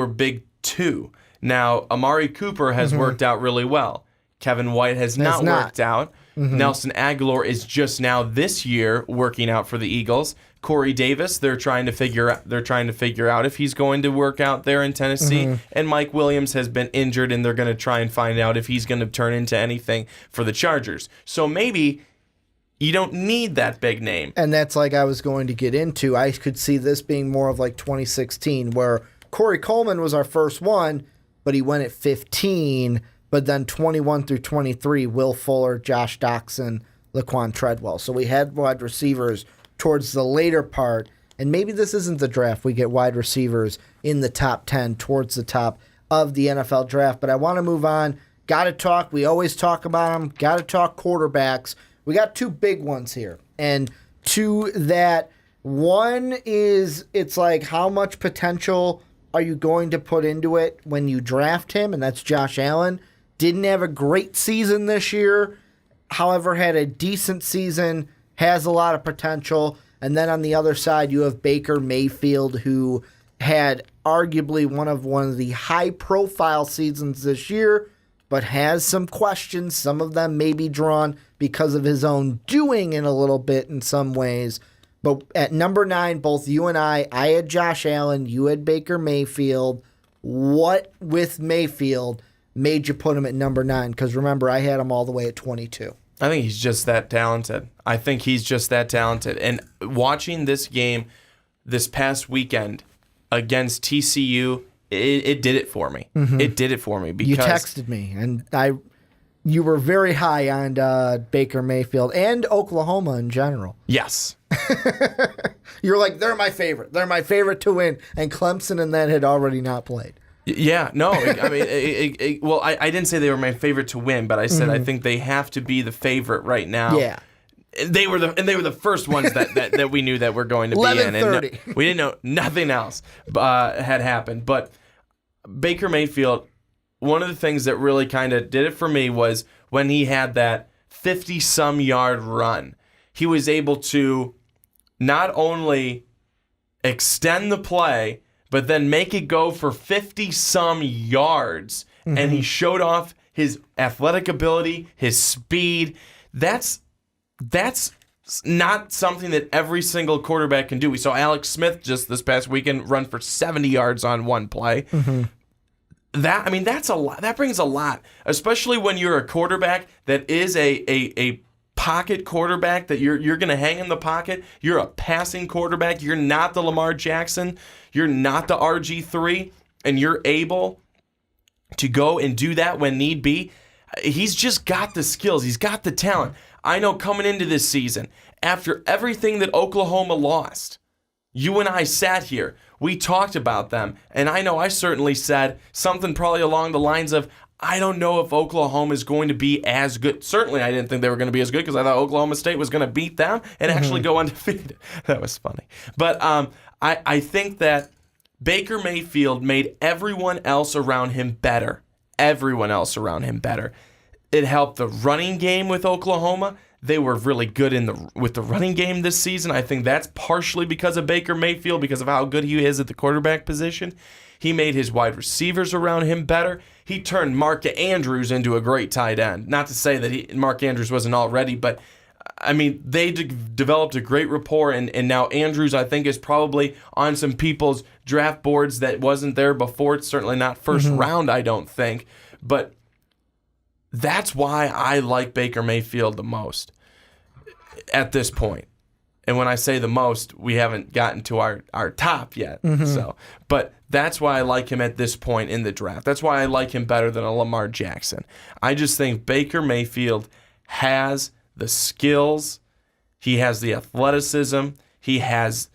big 2. Now, Amari Cooper has worked out really well. Kevin White has not worked out. Nelson Aguilar is just now this year working out for the Eagles. Corey Davis, they're trying to figure out if he's going to work out there in Tennessee. And Mike Williams has been injured, and they're going to try and find out if he's going to turn into anything for the Chargers. So maybe you don't need that big name. And that's like I was going to get into. I could see this being more of like 2016, where Corey Coleman was our first one, but he went at 15. But then 21 through 23, Will Fuller, Josh Doxson, Laquan Treadwell. So we had wide receivers towards the later part. And maybe this isn't the draft. We get wide receivers in the top 10 towards the top of the NFL draft. But I want to move on. Got to talk. We always talk about them. Got to talk quarterbacks. We got 2 big ones here. And 2 that, one is, it's like how much potential are you going to put into it when you draft him? And that's Josh Allen. Didn't have a great season this year, however, had a decent season, has a lot of potential. And then on the other side, you have Baker Mayfield, who had arguably one of the high-profile seasons this year, but has some questions. Some of them may be drawn because of his own doing in a little bit in some ways. But at number 9, both you and I had Josh Allen, you had Baker Mayfield. What with Mayfield made you put him at number 9? Because remember, I had him all the way at 22. I think he's just that talented. And watching this game this past weekend against TCU, it did it for me. It did it for me because you texted me, and you were very high on Baker Mayfield and Oklahoma in general. Yes. You're like, they're my favorite. They're my favorite to win. And Clemson and that had already not played. Yeah, no, I mean, well, I didn't say they were my favorite to win, but I said I think they have to be the favorite right now. Yeah. They were the first ones that we knew that were going to be in, and we didn't know nothing else had happened. But Baker Mayfield, one of the things that really kind of did it for me was when he had that 50-some yard run. He was able to not only extend the play, but then make it go for 50-some yards. And he showed off his athletic ability, his speed. That's not something that every single quarterback can do. We saw Alex Smith just this past weekend run for 70 yards on one play. That's a lot. That brings a lot, especially when you're a quarterback that is a pocket quarterback, that you're going to hang in the pocket. You're a passing quarterback. You're not the Lamar Jackson. You're not the RG3, and you're able to go and do that when need be. He's just got the skills. He's got the talent. I know coming into this season, after everything that Oklahoma lost, you and I sat here. We talked about them, and I know I certainly said something probably along the lines of, I don't know if Oklahoma is going to be as good. Certainly, I didn't think they were going to be as good because I thought Oklahoma State was going to beat them and actually go undefeated. That was funny. But I think that Baker Mayfield made everyone else around him better. Everyone else around him better. It helped the running game with Oklahoma. they were really good with the running game this season. I think that's partially because of Baker Mayfield, because of how good he is at the quarterback position. He made his wide receivers around him better. He turned Mark Andrews into a great tight end. Not to say that Mark Andrews wasn't already, but I mean, they developed a great rapport, and now Andrews, I think, is probably on some people's draft boards that wasn't there before. It's certainly not first round, I don't think. But that's why I like Baker Mayfield the most at this point. And when I say the most, we haven't gotten to our top yet. But that's why I like him at this point in the draft. That's why I like him better than a Lamar Jackson. I just think Baker Mayfield has the skills, he has the athleticism, he has,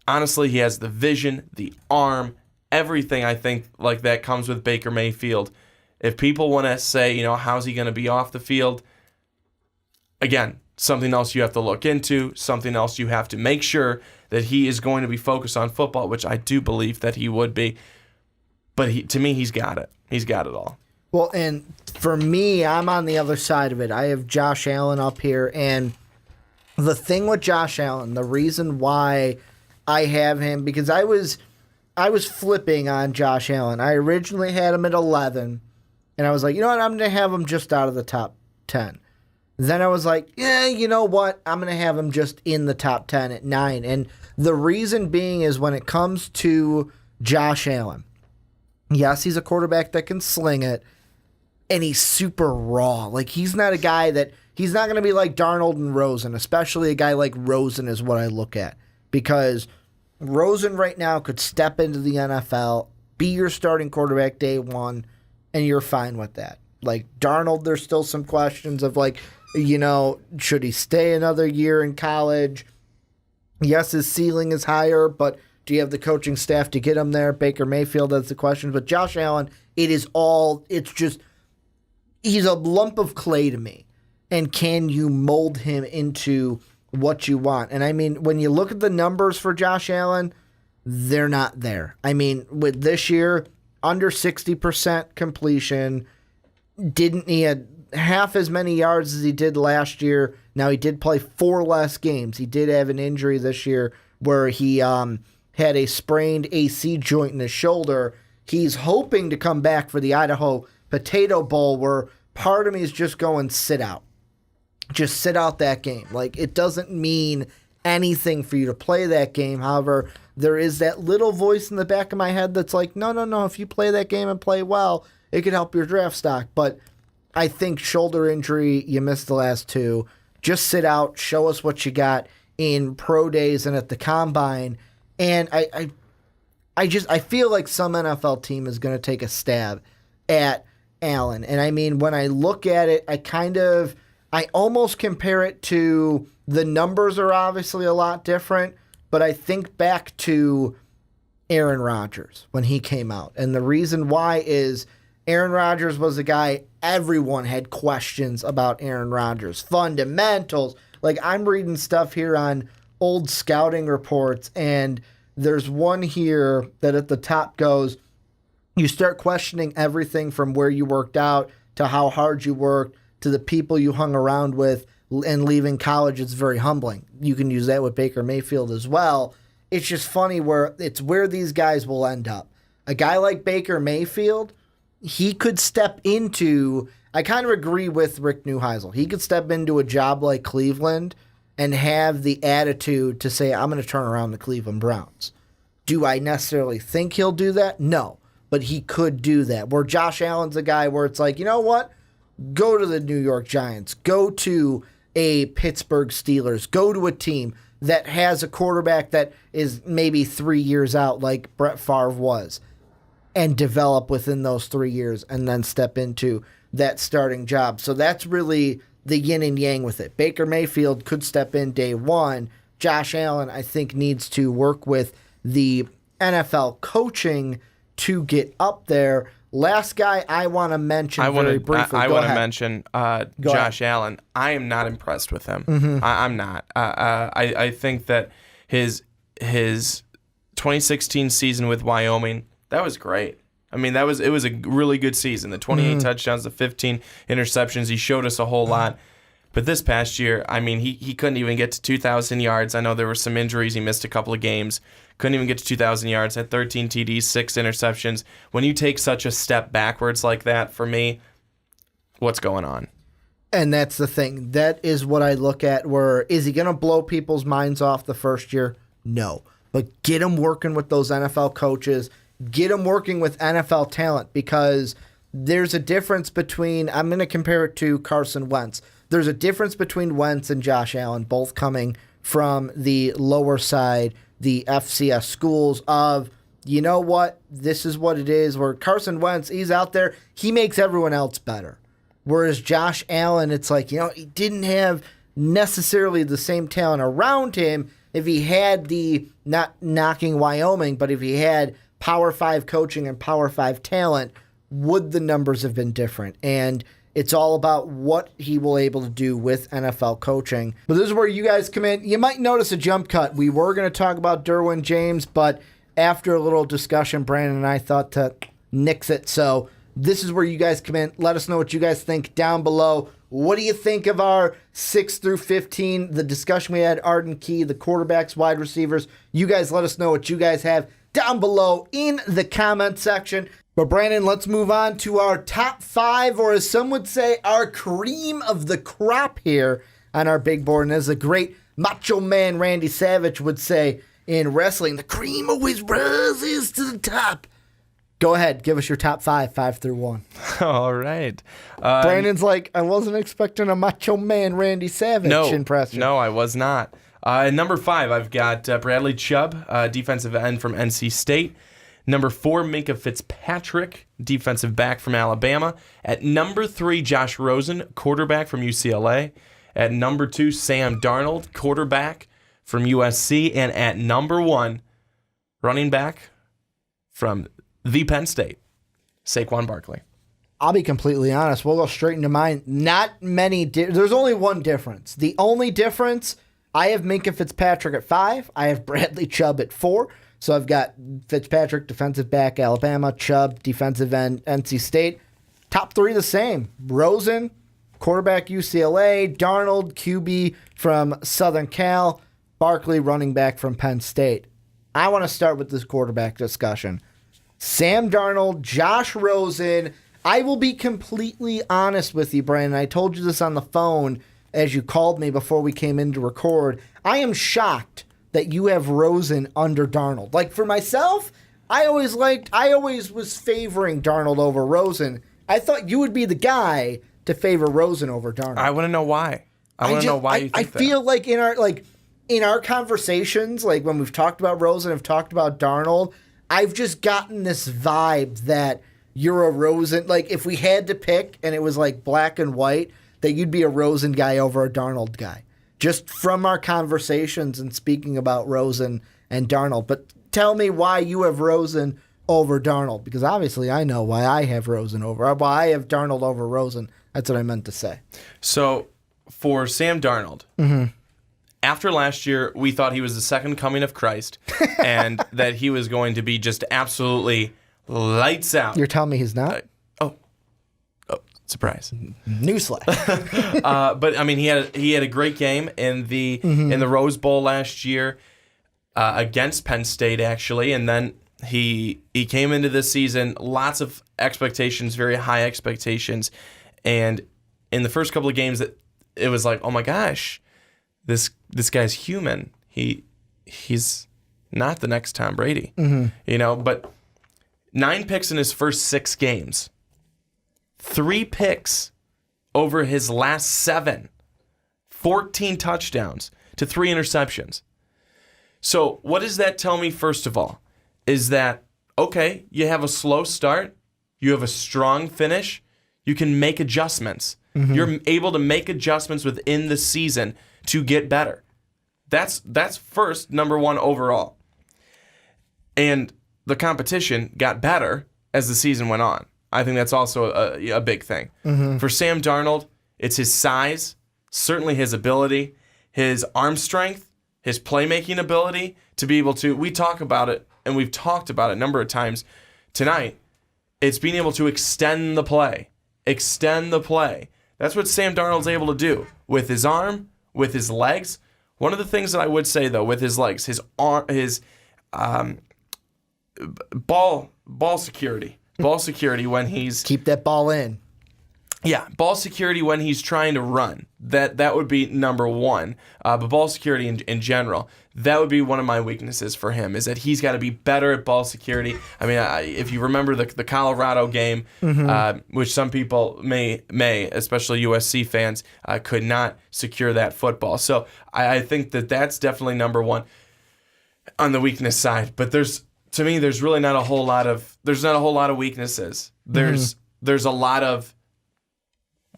honestly, he has the vision, the arm, everything I think like that comes with Baker Mayfield. If people want to say, how's he going to be off the field, again, something else you have to look into, something else you have to make sure that he is going to be focused on football, which I do believe that he would be. But to me, he's got it. He's got it all. Well, and for me, I'm on the other side of it. I have Josh Allen up here, and the thing with Josh Allen, the reason why I have him, because I was flipping on Josh Allen. I originally had him at 11, and I was like, you know what, I'm going to have him just out of the top 10. Then I was like, yeah, you know what, I'm going to have him just in the top 10 at 9. And the reason being is when it comes to Josh Allen, yes, he's a quarterback that can sling it, and he's super raw. Like, he's not a guy that, he's not going to be like Darnold and Rosen, especially a guy like Rosen is what I look at. Because Rosen right now could step into the NFL, be your starting quarterback day one, and you're fine with that. Like, Darnold, there's still some questions of, like, should he stay another year in college? Yes, his ceiling is higher, but do you have the coaching staff to get him there? Baker Mayfield, that's the question. But Josh Allen, it's just, he's a lump of clay to me. And can you mold him into what you want? And I mean, when you look at the numbers for Josh Allen, they're not there. I mean, with this year, under 60% completion, he had half as many yards as he did last year. Now, he did play 4 less games. He did have an injury this year where he had a sprained AC joint in his shoulder. He's hoping to come back for the Idaho Potato Bowl, where part of me is just going, sit out. Just sit out that game. Like, it doesn't mean anything for you to play that game. However, there is that little voice in the back of my head that's like, no, if you play that game and play well, it could help your draft stock. But I think shoulder injury, you missed the last 2. Just sit out, show us what you got in pro days and at the combine. And I feel like some NFL team is going to take a stab at Allen. And I mean, when I look at it, I almost compare it to, the numbers are obviously a lot different, but I think back to Aaron Rodgers when he came out. And the reason why is Aaron Rodgers was a guy, everyone had questions about Aaron Rodgers. Fundamentals. Like, I'm reading stuff here on old scouting reports, and there's one here that at the top goes, you start questioning everything from where you worked out to how hard you worked to the people you hung around with, and leaving college. It's very humbling. You can use that with Baker Mayfield as well. It's just funny where these guys will end up. A guy like Baker Mayfield, he could step into, I kind of agree with Rick Neuheisel. He could step into a job like Cleveland and have the attitude to say, I'm going to turn around the Cleveland Browns. Do I necessarily think he'll do that? No. But he could do that. Where Josh Allen's a guy where it's like, you know what? Go to the New York Giants. Go to a Pittsburgh Steelers. Go to a team that has a quarterback that is maybe 3 years out like Brett Favre was, and develop within those 3 years and then step into that starting job. So that's really the yin and yang with it. Baker Mayfield could step in day one. Josh Allen, I think, needs to work with the NFL coaching to get up there. Last guy I want to mention very briefly. I want to mention Josh Allen. I am not impressed with him. I'm not. I think that his 2016 season with Wyoming, that was great. I mean, it was a really good season. The 28 touchdowns, the 15 interceptions. He showed us a whole lot. But this past year, I mean, he couldn't even get to 2,000 yards. I know there were some injuries. He missed a couple of games. Couldn't even get to 2,000 yards. Had 13 TDs, 6 interceptions. When you take such a step backwards like that, for me, what's going on? And that's the thing. That is what I look at. Where is he going to blow people's minds off the first year? No. But get him working with those NFL coaches. Get him working with NFL talent, because there's a difference between, I'm going to compare it to Carson Wentz. There's a difference between Wentz and Josh Allen, both coming from the lower side, the FCS schools of, you know what, this is what it is, where Carson Wentz, he's out there, he makes everyone else better. Whereas Josh Allen, it's like, he didn't have necessarily the same talent around him. If he had not knocking Wyoming, but if he had Power 5 coaching and Power 5 talent, would the numbers have been different? And it's all about what he will able to do with NFL coaching. But this is where you guys come in. You might notice a jump cut. We were going to talk about Derwin James, but after a little discussion, Brandon and I thought to nix it. So this is where you guys come in. Let us know what you guys think down below. What do you think of our 6 through 15? The discussion we had, Arden Key, the quarterbacks, wide receivers. You guys let us know what you guys have down below in the comment section. But Brandon, let's move on to our top 5, or as some would say, our cream of the crop here on our big board. And as the great Macho Man Randy Savage would say in wrestling, the cream always rises to the top. Go ahead, give us your top 5 through 1. All right. Brandon's like, I wasn't expecting a Macho Man Randy Savage impression. No, I was not. Number 5, I've got Bradley Chubb, defensive end from NC State. Number 4, Minkah Fitzpatrick, defensive back from Alabama. At number 3, Josh Rosen, quarterback from UCLA. At number 2, Sam Darnold, quarterback from USC. And at number 1, running back from the Penn State, Saquon Barkley. I'll be completely honest. We'll go straight into mine. Not many. There's only one difference. The only difference, I have Minkah Fitzpatrick at 5. I have Bradley Chubb at 4. So I've got Fitzpatrick, defensive back, Alabama, Chubb, defensive end, NC State. Top 3 the same. Rosen, quarterback, UCLA, Darnold, QB from Southern Cal, Barkley, running back from Penn State. I want to start with this quarterback discussion. Sam Darnold, Josh Rosen. I will be completely honest with you, Brandon. I told you this on the phone as you called me before we came in to record. I am shocked that you have Rosen under Darnold. Like, for myself, I always was favoring Darnold over Rosen. I thought you would be the guy to favor Rosen over Darnold. I want to know why. I want to know why you think that. I feel like in our conversations, like when we've talked about Rosen, have talked about Darnold, I've just gotten this vibe that you're a Rosen. Like, if we had to pick and it was like black and white, that you'd be a Rosen guy over a Darnold guy. Just from our conversations and speaking about Rosen and Darnold. But tell me why you have Rosen over Darnold, because obviously I know why I have Rosen over. Why I have Darnold over Rosen. That's what I meant to say. So, for Sam Darnold, after last year, we thought he was the second coming of Christ and that he was going to be just absolutely lights out. You're telling me he's not? Surprise. Newsflash. But I mean, he had a great game in the Rose Bowl last year against Penn State, actually, and then he came into this season lots of expectations, very high expectations, and in the first couple of games, it was like, oh my gosh, this guy's human. He's not the next Tom Brady, But 9 picks in his first 6 games. 3 picks over his last 7, 14 touchdowns to 3 interceptions. So what does that tell me, first of all? Is that, okay, you have a slow start, you have a strong finish, you can make adjustments. You're able to make adjustments within the season to get better. That's first, number 1 overall. And the competition got better as the season went on. I think that's also a big thing. For Sam Darnold, it's his size, certainly his ability, his arm strength, his playmaking ability to be able to, we talk about it, and we've talked about it a number of times tonight, it's being able to extend the play. That's what Sam Darnold's able to do. with his arm, with his legs. One of the things that I would say though, with his legs, his arm, his ball security when he's Keep that ball in. yeah, ball security when he's trying to run. That would be number one. But ball security in general, that would be one of my weaknesses for him, is that he's got to be better at ball security. I mean, if you remember the Colorado game, which some people may, especially USC fans, could not secure that football. So I think that's definitely number one on the weakness side. But to me, there's really not a whole lot of weaknesses. There's a lot of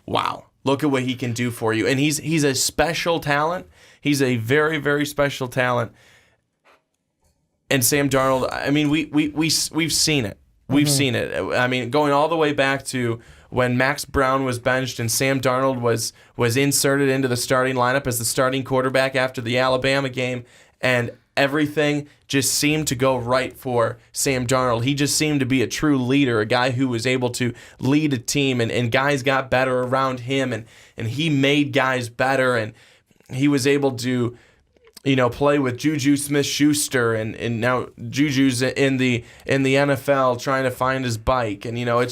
wow, look at what he can do for you. And he's a special talent. He's a very, very special talent. And Sam Darnold, I mean, we've seen it. We've seen it. I mean, going all the way back to when Max Brown was benched and Sam Darnold was inserted into the starting lineup as the starting quarterback after the Alabama game, and everything just seemed to go right for Sam Darnold. He just seemed to be a true leader, a guy who was able to lead a team, and guys got better around him, and he made guys better, and he was able to, play with Juju Smith-Schuster, and now Juju's in the NFL trying to find his bike, and I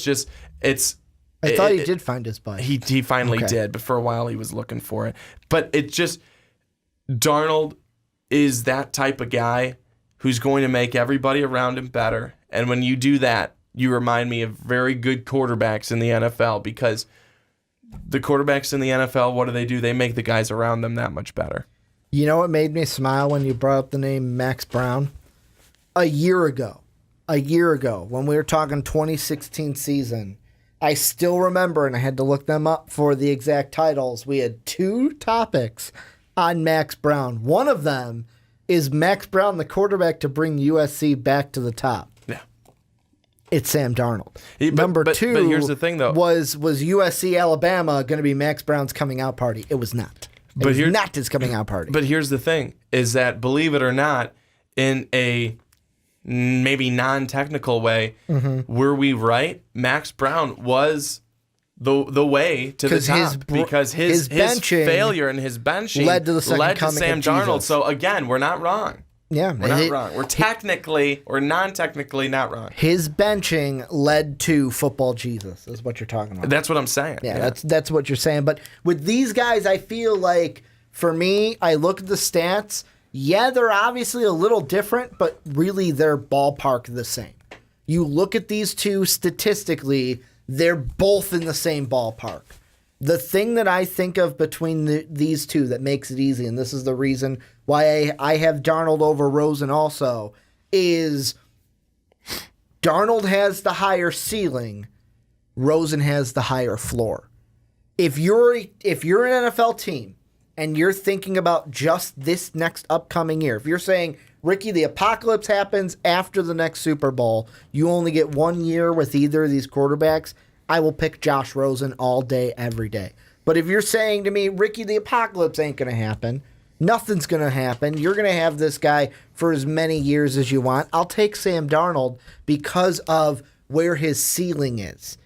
thought he did find his bike. He finally did, but for a while he was looking for it. But Darnold is that type of guy who's going to make everybody around him better. And when you do that, you remind me of very good quarterbacks in the NFL, because the quarterbacks in the NFL, what do? They make the guys around them that much better. You know what made me smile when you brought up the name Max Brown? A year ago, when we were talking 2016 season, I still remember, and I had to look them up for the exact titles, we had 2 topics on Max Brown. One of them is Max Brown, the quarterback to bring USC back to the top. Yeah. It's Sam Darnold. Number 2 but here's the thing, though. Was USC Alabama going to be Max Brown's coming out party? It was not. It was not his coming out party. But here's the thing, is that, believe it or not, in a maybe non-technical way, were we right? Max Brown was the way to the top, because his failure and his benching led to Sam Darnold. So again, we're not wrong. Yeah, we're not wrong. We're technically or non-technically not wrong. His benching led to football Jesus, is what you're talking about. That's what I'm saying. Yeah, that's what you're saying. But with these guys, I feel like, for me, I look at the stats. Yeah, they're obviously a little different, but really they're ballpark the same. You look at these two statistically, they're both in the same ballpark. The thing that I think of between these two that makes it easy, and this is the reason why I have Darnold over Rosen also, is Darnold has the higher ceiling, Rosen has the higher floor. If you're an NFL team and you're thinking about just this next upcoming year, if you're saying, Ricky, the apocalypse happens after the next Super Bowl, you only get 1 year with either of these quarterbacks, I will pick Josh Rosen all day, every day. But if you're saying to me, Ricky, the apocalypse ain't going to happen, nothing's going to happen, you're going to have this guy for as many years as you want, I'll take Sam Darnold because of where his ceiling is.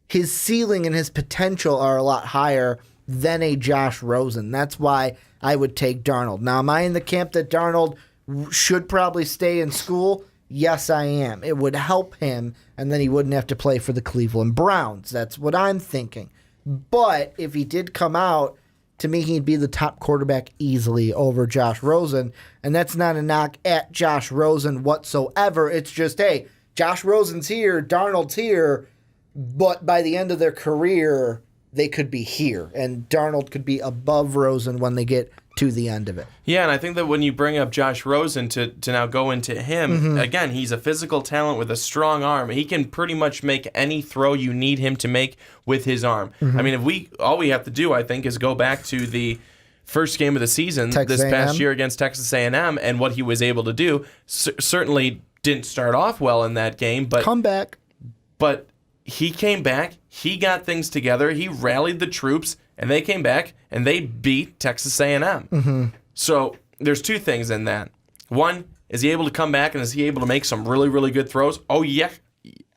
His ceiling and his potential are a lot higher than a Josh Rosen. That's why I would take Darnold. Now, am I in the camp that Darnold should probably stay in school? Yes, I am. It would help him, and then he wouldn't have to play for the Cleveland Browns. That's what I'm thinking. But if he did come out, to me, he'd be the top quarterback easily over Josh Rosen. And that's not a knock at Josh Rosen whatsoever. It's just, hey, Josh Rosen's here, Darnold's here, but by the end of their career, they could be here. And Darnold could be above Rosen when they get to the end of it. Yeah, and I think that when you bring up Josh Rosen to now go into him, again, he's a physical talent with a strong arm. He can pretty much make any throw you need him to make with his arm. I mean, all we have to do, I think, is go back to the first game of the season past year against Texas A&M, and what he was able to do. Certainly didn't start off well in that game, but come back. But he came back, he got things together, he rallied the troops, and they came back and they beat Texas A&M. So there's two things in that. One, is he able to come back, and is he able to make some really, really good throws? Oh, yeah.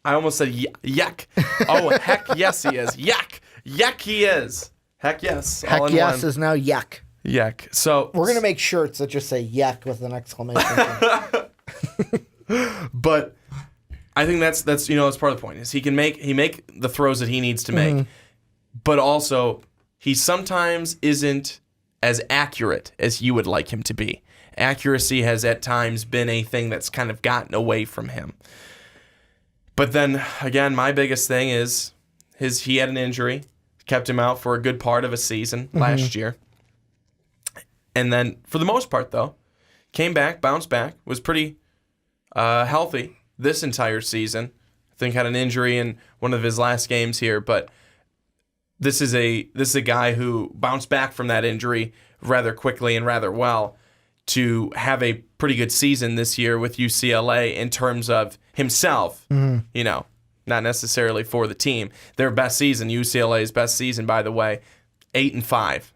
I almost said yuck. Oh, heck yes, he is. Yuck. Yuck, he is. Heck yes. Heck all in yes one. is now yuck. Yuck. So We're going to make shirts that just say yuck with an exclamation point. But I think that's that's part of the point is he make the throws that he needs to make, but also he sometimes isn't as accurate as you would like him to be. Accuracy has at times been a thing that's kind of gotten away from him. But then again, my biggest thing is he had an injury, kept him out for a good part of a season last year. And then for the most part though, came back, bounced back, was pretty healthy this entire season. I think had an injury in one of his last games here, but this is a guy who bounced back from that injury rather quickly and rather well to have a pretty good season this year with UCLA in terms of himself, not necessarily for the team. Their best season, UCLA's best season, by the way, 8-5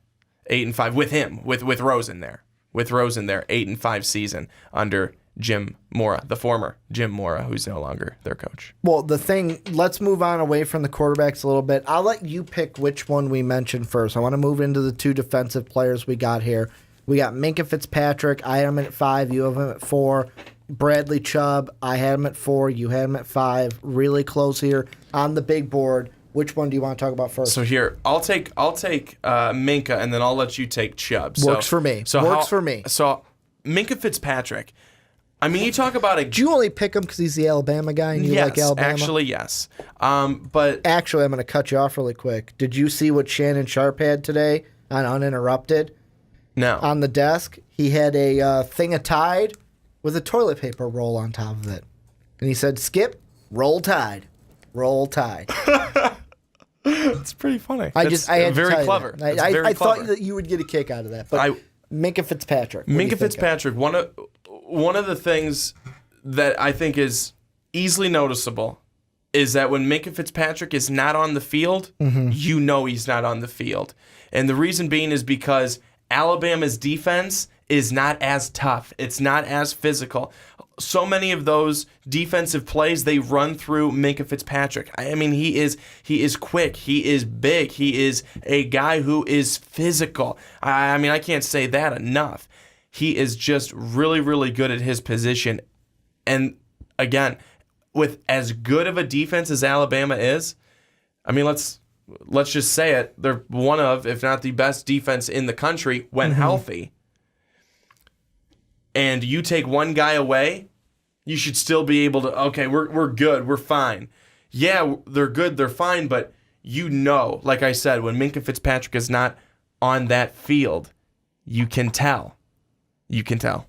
with him, with Rosen there. With Rosen there, 8-5 season under Jim Mora, the former Jim Mora, who's no longer their coach. Well, let's move on away from the quarterbacks a little bit. I'll let you pick which one we mentioned first. I want to move into the two defensive players we got here. We got Minkah Fitzpatrick. I had him at 5. You have him at 4. Bradley Chubb. I had him at 4. You had him at 5. Really close here on the big board. Which one do you want to talk about first? So here, I'll take Minkah, and then I'll let you take Chubb. Works for me. For me. So Minkah Fitzpatrick. I mean, you talk about Do you only pick him because he's the Alabama guy and you like Alabama? Actually, yes. But actually, I'm going to cut you off really quick. Did you see what Shannon Sharp had today on Uninterrupted? No. On the desk, he had a thing of Tide with a toilet paper roll on top of it. And he said, Skip, roll Tide. Roll Tide. It's pretty funny. I had very to clever. I thought that you would get a kick out of that. But Minkah Fitzpatrick. Minkah Fitzpatrick, one of the things that I think is easily noticeable is that when Minkah Fitzpatrick is not on the field, he's not on the field. And the reason being is because Alabama's defense is not as tough. It's not as physical. So many of those defensive plays, they run through Minkah Fitzpatrick. I mean, he is quick. He is big. He is a guy who is physical. I mean, I can't say that enough. He is just really, really good at his position. And again, with as good of a defense as Alabama is, I mean, let's just say it. They're one of, if not the best defense in the country when healthy. And you take one guy away, you should still be able to, okay, we're good, we're fine. Yeah, they're good, they're fine, but like I said, when Minkah Fitzpatrick is not on that field, you can tell. You can tell.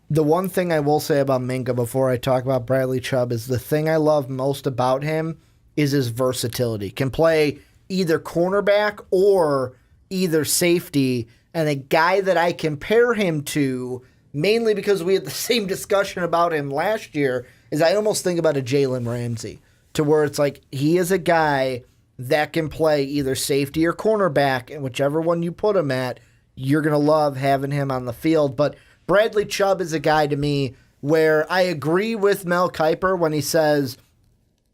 The one thing I will say about Minkah before I talk about Bradley Chubb is the thing I love most about him is his versatility. Can play either cornerback or either safety, and a guy that I compare him to, mainly because we had the same discussion about him last year, is I almost think about a Jalen Ramsey, to where it's like he is a guy that can play either safety or cornerback, and whichever one you put him at, you're going to love having him on the field. But Bradley Chubb is a guy to me where I agree with Mel Kiper when he says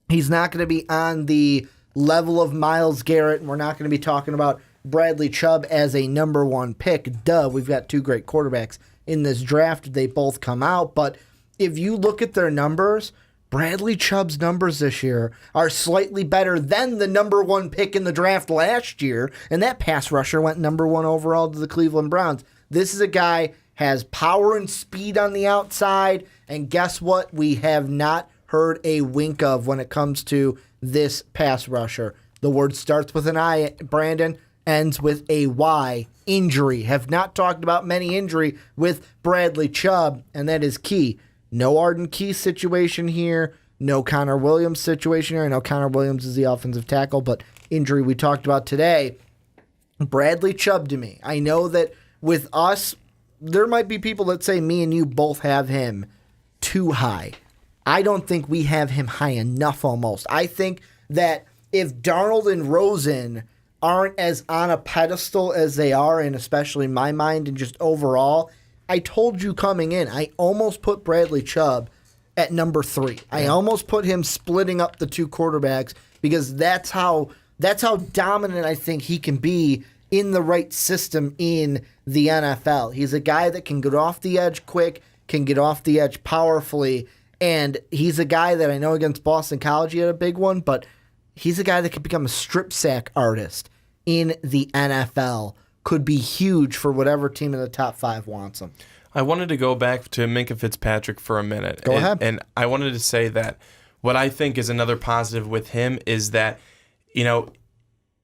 he's not going to be on the level of Myles Garrett, and we're not going to be talking about Bradley Chubb as a number 1 pick. Duh, we've got 2 great quarterbacks in this draft. They both come out. But if you look at their numbers, Bradley Chubb's numbers this year are slightly better than the number 1 pick in the draft last year, and that pass rusher went number 1 overall to the Cleveland Browns. This is a guy has power and speed on the outside, and guess what? We have not heard a wink of when it comes to this pass rusher. The word starts with an I, Brandon, ends with a Y. Injury. Have not talked about many injury with Bradley Chubb, and that is key. No Arden Key situation here. No Connor Williams situation here. I know Connor Williams is the offensive tackle, but injury we talked about today. Bradley Chubb to me. I know that with us, there might be people that say me and you both have him too high. I don't think we have him high enough almost. I think that if Darnold and Rosen aren't as on a pedestal as they are, and especially in my mind and just overall, I told you coming in, I almost put Bradley Chubb at number 3. I almost put him splitting up the 2 quarterbacks because that's how That's how dominant I think he can be in the right system in the NFL. He's a guy that can get off the edge quick, can get off the edge powerfully, and he's a guy that I know against Boston College he had a big one, but he's a guy that could become a strip sack artist in the NFL. Could be huge for whatever team in the top 5 wants him. I wanted to go back to Minkah Fitzpatrick for a minute. Go ahead. And I wanted to say that what I think is another positive with him is that, you know,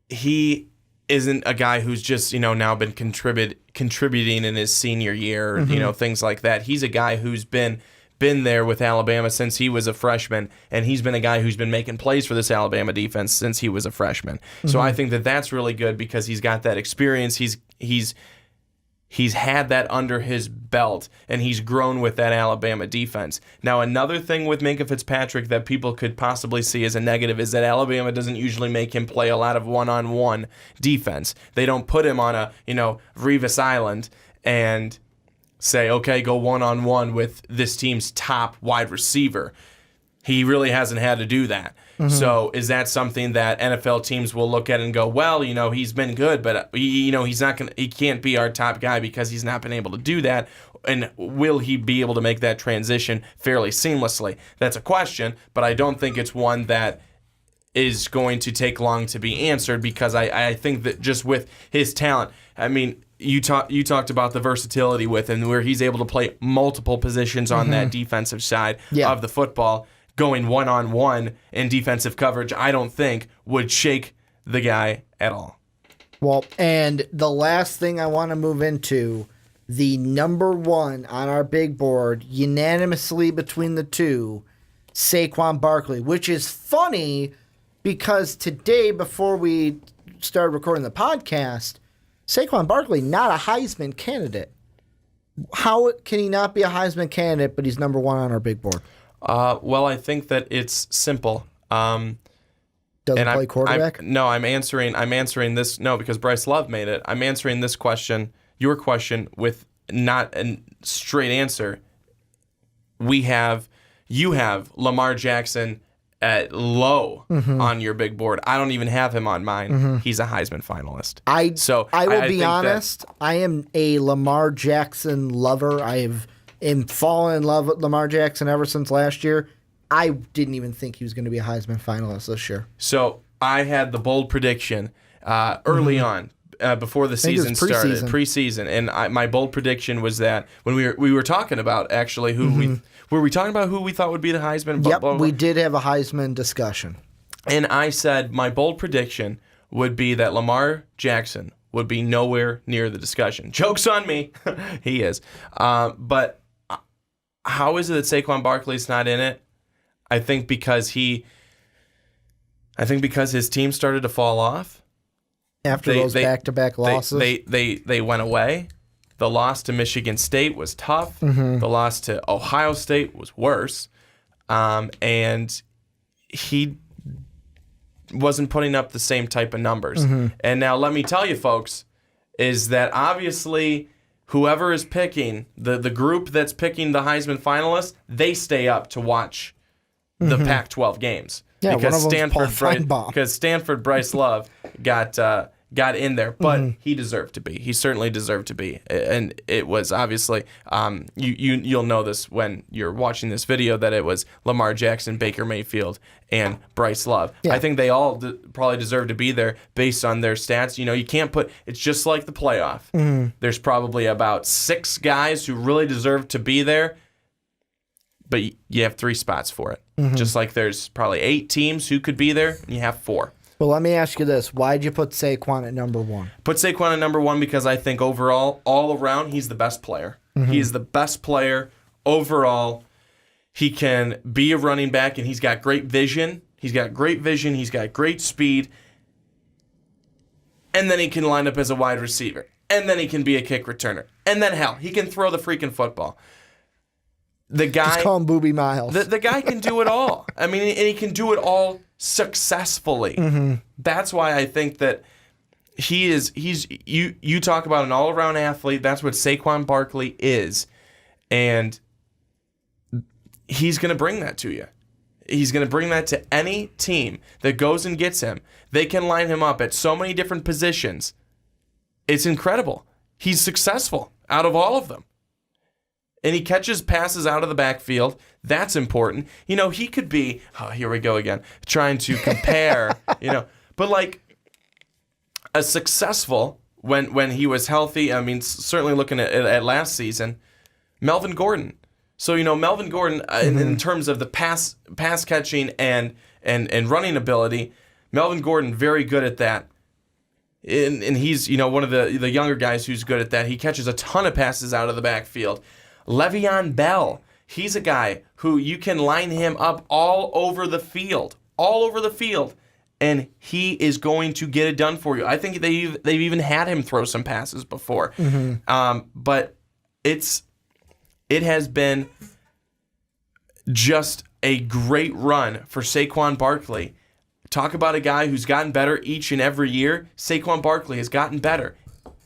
he isn't a guy who's just, you know, now been contributing in his senior year, you know, things like that. He's a guy who's been there with Alabama since he was a freshman, and he's been a guy who's been making plays for this Alabama defense since he was a freshman. So I think that that's really good because he's got that experience. He's had that under his belt, and he's grown with that Alabama defense. Now, another thing with Minkah Fitzpatrick that people could possibly see as a negative is that Alabama doesn't usually make him play a lot of one-on-one defense. They don't put him on a, you know, Revis Island and say, okay, go one-on-one with this team's top wide receiver. He really hasn't had to do that. So is that something that NFL teams will look at and go, well, you know, he's been good, but you know, he can't be our top guy because he's not been able to do that. And will he be able to make that transition fairly seamlessly? That's a question, but I don't think it's one that is going to take long to be answered because I think that just with his talent, I mean, you talked about the versatility with him where he's able to play multiple positions on that defensive side of the football. Going one-on-one in defensive coverage, I don't think would shake the guy at all. Well, and the last thing I want to move into, the number 1 on our big board, unanimously between the two, Saquon Barkley, which is funny because today, before we started recording the podcast, Saquon Barkley, not a Heisman candidate. How can he not be a Heisman candidate, but he's number 1 on our big board? Well, I think that it's simple. Doesn't play quarterback? I'm answering this. No, because Bryce Love made it. I'm answering this question, your question, with not a straight answer. You have Lamar Jackson at low on your big board. I don't even have him on mine. He's a Heisman finalist. I will be honest. I am a Lamar Jackson lover. am fallen in love with Lamar Jackson ever since last year. I didn't even think he was going to be a Heisman finalist this year. So I had the bold prediction early on, before the season started, preseason, and my bold prediction was that when we were talking about actually who we talking about who we thought would be the Heisman. Yep, we did have a Heisman discussion, and I said my bold prediction would be that Lamar Jackson would be nowhere near the discussion. Joke's on me, he is, but. How is it that Saquon Barkley's not in it? I think because his team started to fall off after those back-to-back losses. They went away. The loss to Michigan State was tough. The loss to Ohio State was worse, and he wasn't putting up the same type of numbers. And now let me tell you, folks, is that obviously. Whoever is picking, the group that's picking the Heisman finalists, they stay up to watch the Pac-12 games. Yeah, because Stanford Bryce Love got in there, but he deserved to be. He certainly deserved to be. And it was obviously, you'll know this when you're watching this video, that it was Lamar Jackson, Baker Mayfield, and Bryce Love. Yeah. I think they all probably deserve to be there based on their stats. You know, you can't put, it's just like the playoff. There's probably about 6 guys who really deserve to be there, but you have 3 spots for it. Just like there's probably 8 teams who could be there, and you have 4. Well, let me ask you this. Why'd you put Saquon at number 1? Put Saquon at number 1 because I think overall, all around, he's the best player. He is the best player overall. He can be a running back, and he's got great vision. He's got great speed. And then he can line up as a wide receiver. And then he can be a kick returner. And then, hell, he can throw the freaking football. The guy, just call him Booby Miles. The guy can do it all. I mean, and he can do it all successfully. That's why I think that you talk about an all-around athlete. That's what Saquon Barkley is, and he's going to bring that to you. He's going to bring that to any team that goes and gets him. They can line him up at so many different positions. It's incredible. He's successful out of all of them. And he catches passes out of the backfield. That's important. He could be, here we go again, trying to compare, But like a successful, when he was healthy, I mean, certainly looking at last season, Melvin Gordon. So, Melvin Gordon, in terms of the pass catching and running ability, Melvin Gordon, very good at that. And he's, one of the younger guys who's good at that. He catches a ton of passes out of the backfield. Le'Veon Bell, he's a guy who you can line him up all over the field, and he is going to get it done for you. I think they've even had him throw some passes before. But it has been just a great run for Saquon Barkley. Talk about a guy who's gotten better each and every year. Saquon Barkley has gotten better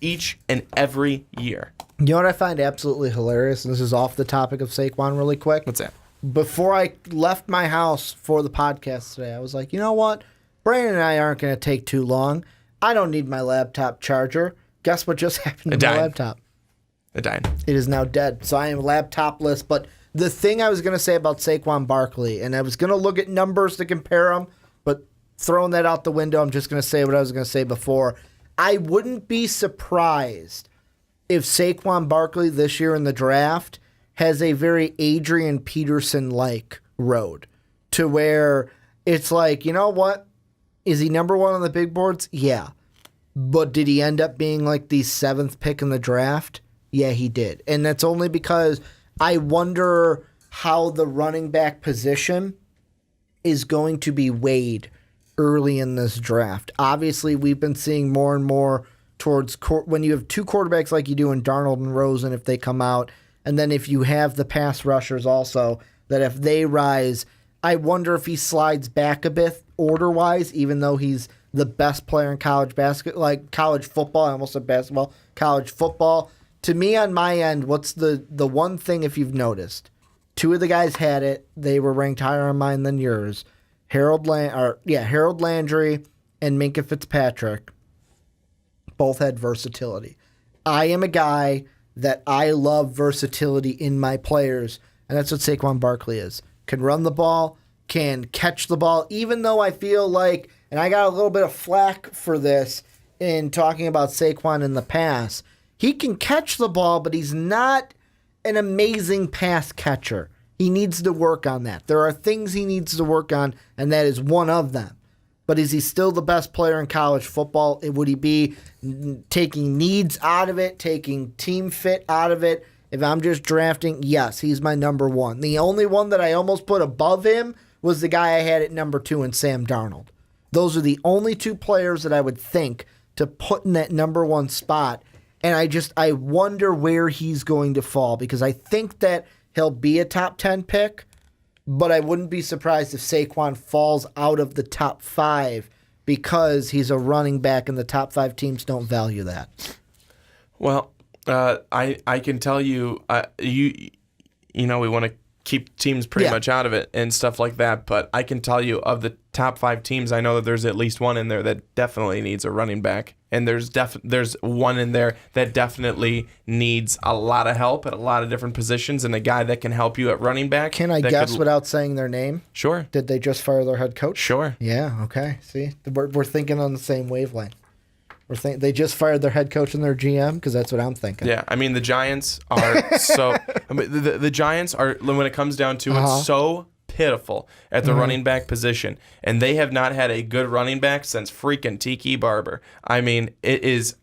each and every year. You know what I find absolutely hilarious? And this is off the topic of Saquon really quick. What's that? Before I left my house for the podcast today, I was like, you know what? Brandon and I aren't going to take too long. I don't need my laptop charger. Guess what just happened to my laptop? It died. It is now dead. So I am laptopless. But the thing I was going to say about Saquon Barkley, and I was going to look at numbers to compare them, but throwing that out the window, I'm just going to say what I was going to say before. I wouldn't be surprised if Saquon Barkley this year in the draft has a very Adrian Peterson-like road to where it's like, you know what? Is he number one on the big boards? Yeah. But did he end up being like the 7th pick in the draft? Yeah, he did. And that's only because I wonder how the running back position is going to be weighed early in this draft. Obviously, we've been seeing more and more towards when you have two quarterbacks like you do in Darnold and Rosen if they come out, and then if you have the pass rushers also, that if they rise, I wonder if he slides back a bit order-wise, even though he's the best player in college basketball, like college football. I almost said basketball. College football. To me, on my end, what's the one thing, if you've noticed, two of the guys had it. They were ranked higher on mine than yours. Harold Landry and Minkah Fitzpatrick both had versatility. I am a guy that I love versatility in my players, and that's what Saquon Barkley is. Can run the ball, can catch the ball, even though I feel like, and I got a little bit of flack for this in talking about Saquon in the past, he can catch the ball, but he's not an amazing pass catcher. He needs to work on that. There are things he needs to work on, and that is one of them. But is he still the best player in college football? Would he be taking needs out of it, taking team fit out of it? If I'm just drafting, yes, he's my number one. The only one that I almost put above him was the guy I had at number 2 in Sam Darnold. Those are the only two players that I would think to put in that number 1 spot. And I wonder where he's going to fall, because I think that he'll be a top 10 pick, but I wouldn't be surprised if Saquon falls out of the top 5 because he's a running back and the top 5 teams don't value that. Well, I can tell you, we want to keep teams pretty much out of it and stuff like that, but I can tell you of the top 5 teams, I know that there's at least one in there that definitely needs a running back, and there's one in there that definitely needs a lot of help at a lot of different positions, and a guy that can help you at running back. Can I guess without saying their name? Sure. Did they just fire their head coach? Sure. Yeah, okay. See, we're thinking on the same wavelength. They just fired their head coach and their GM, because that's what I'm thinking. Yeah, I mean, the Giants are so... the Giants are, when it comes down to it, so pitiful at the running back position. And they have not had a good running back since freaking Tiki Barber. I mean, it's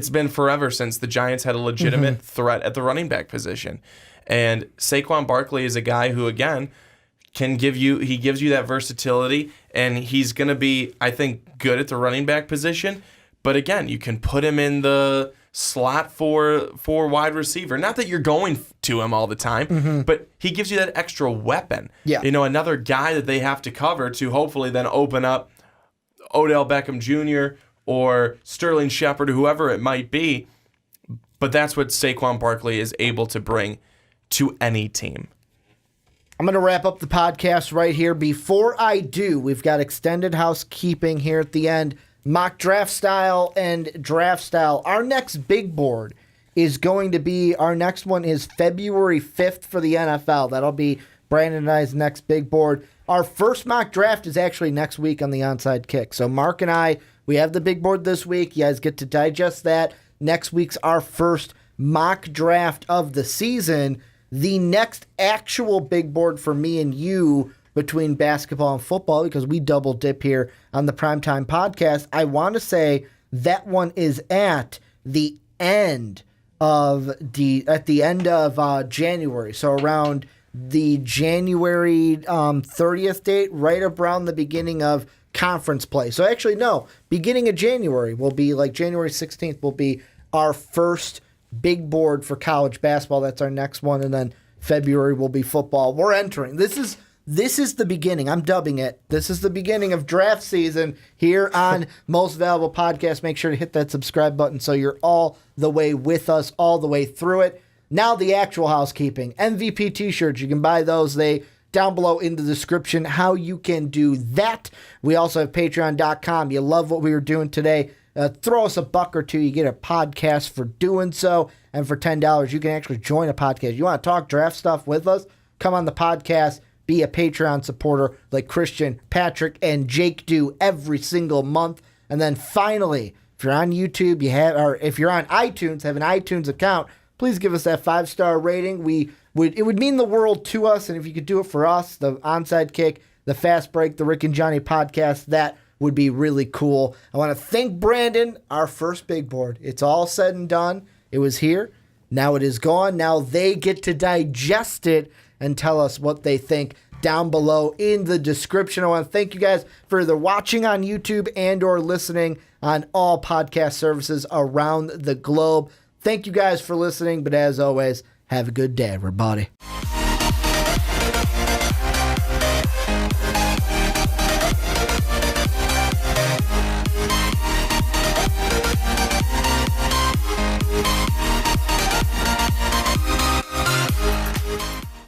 been forever since the Giants had a legitimate threat at the running back position. And Saquon Barkley is a guy who, again, gives you that versatility, and he's going to be, I think, good at the running back position. But again, you can put him in the slot for wide receiver. Not that you're going to him all the time, but he gives you that extra weapon. Yeah. Another guy that they have to cover to hopefully then open up Odell Beckham Jr. or Sterling Shepard or whoever it might be. But that's what Saquon Barkley is able to bring to any team. I'm going to wrap up the podcast right here. Before I do, we've got extended housekeeping here at the end. Mock draft style and draft style. Our next big board is going to be, our next one is February 5th for the NFL. That'll be Brandon and I's next big board. Our first mock draft is actually next week on the Onside Kick. So Mark and I, we have the big board this week. You guys get to digest that. Next week's our first mock draft of the season. The next actual big board for me and you between basketball and football, because we double dip here on the Primetime Podcast, I want to say that one is at the end of January. So around the January 30th date, right around the beginning of conference play. So actually, no, beginning of January will be like January 16th will be our first big board for college basketball. That's our next one. And then February will be football. We're entering. This is the beginning. I'm dubbing it. This is the beginning of draft season here on Most Valuable Podcast. Make sure to hit that subscribe button so you're all the way with us, all the way through it. Now the actual housekeeping. MVP t-shirts. You can buy those. They down below in the description how you can do that. We also have patreon.com. You love what we were doing today. Throw us $1 or $2. You get a podcast for doing so. And for $10, you can actually join a podcast. You want to talk draft stuff with us? Come on the podcast. Be a Patreon supporter like Christian, Patrick, and Jake do every single month. And then finally, if you're on YouTube, or if you're on iTunes, have an iTunes account, please give us that 5-star rating. It would mean the world to us. And if you could do it for us, the Onside Kick, the Fast Break, the Rick and Johnny podcast, that would be really cool. I want to thank Brandon, our first big board. It's all said and done. It was here. Now it is gone. Now they get to digest it and tell us what they think down below in the description. I want to thank you guys for either watching on YouTube and or listening on all podcast services around the globe. Thank you guys for listening, but as always, have a good day, everybody.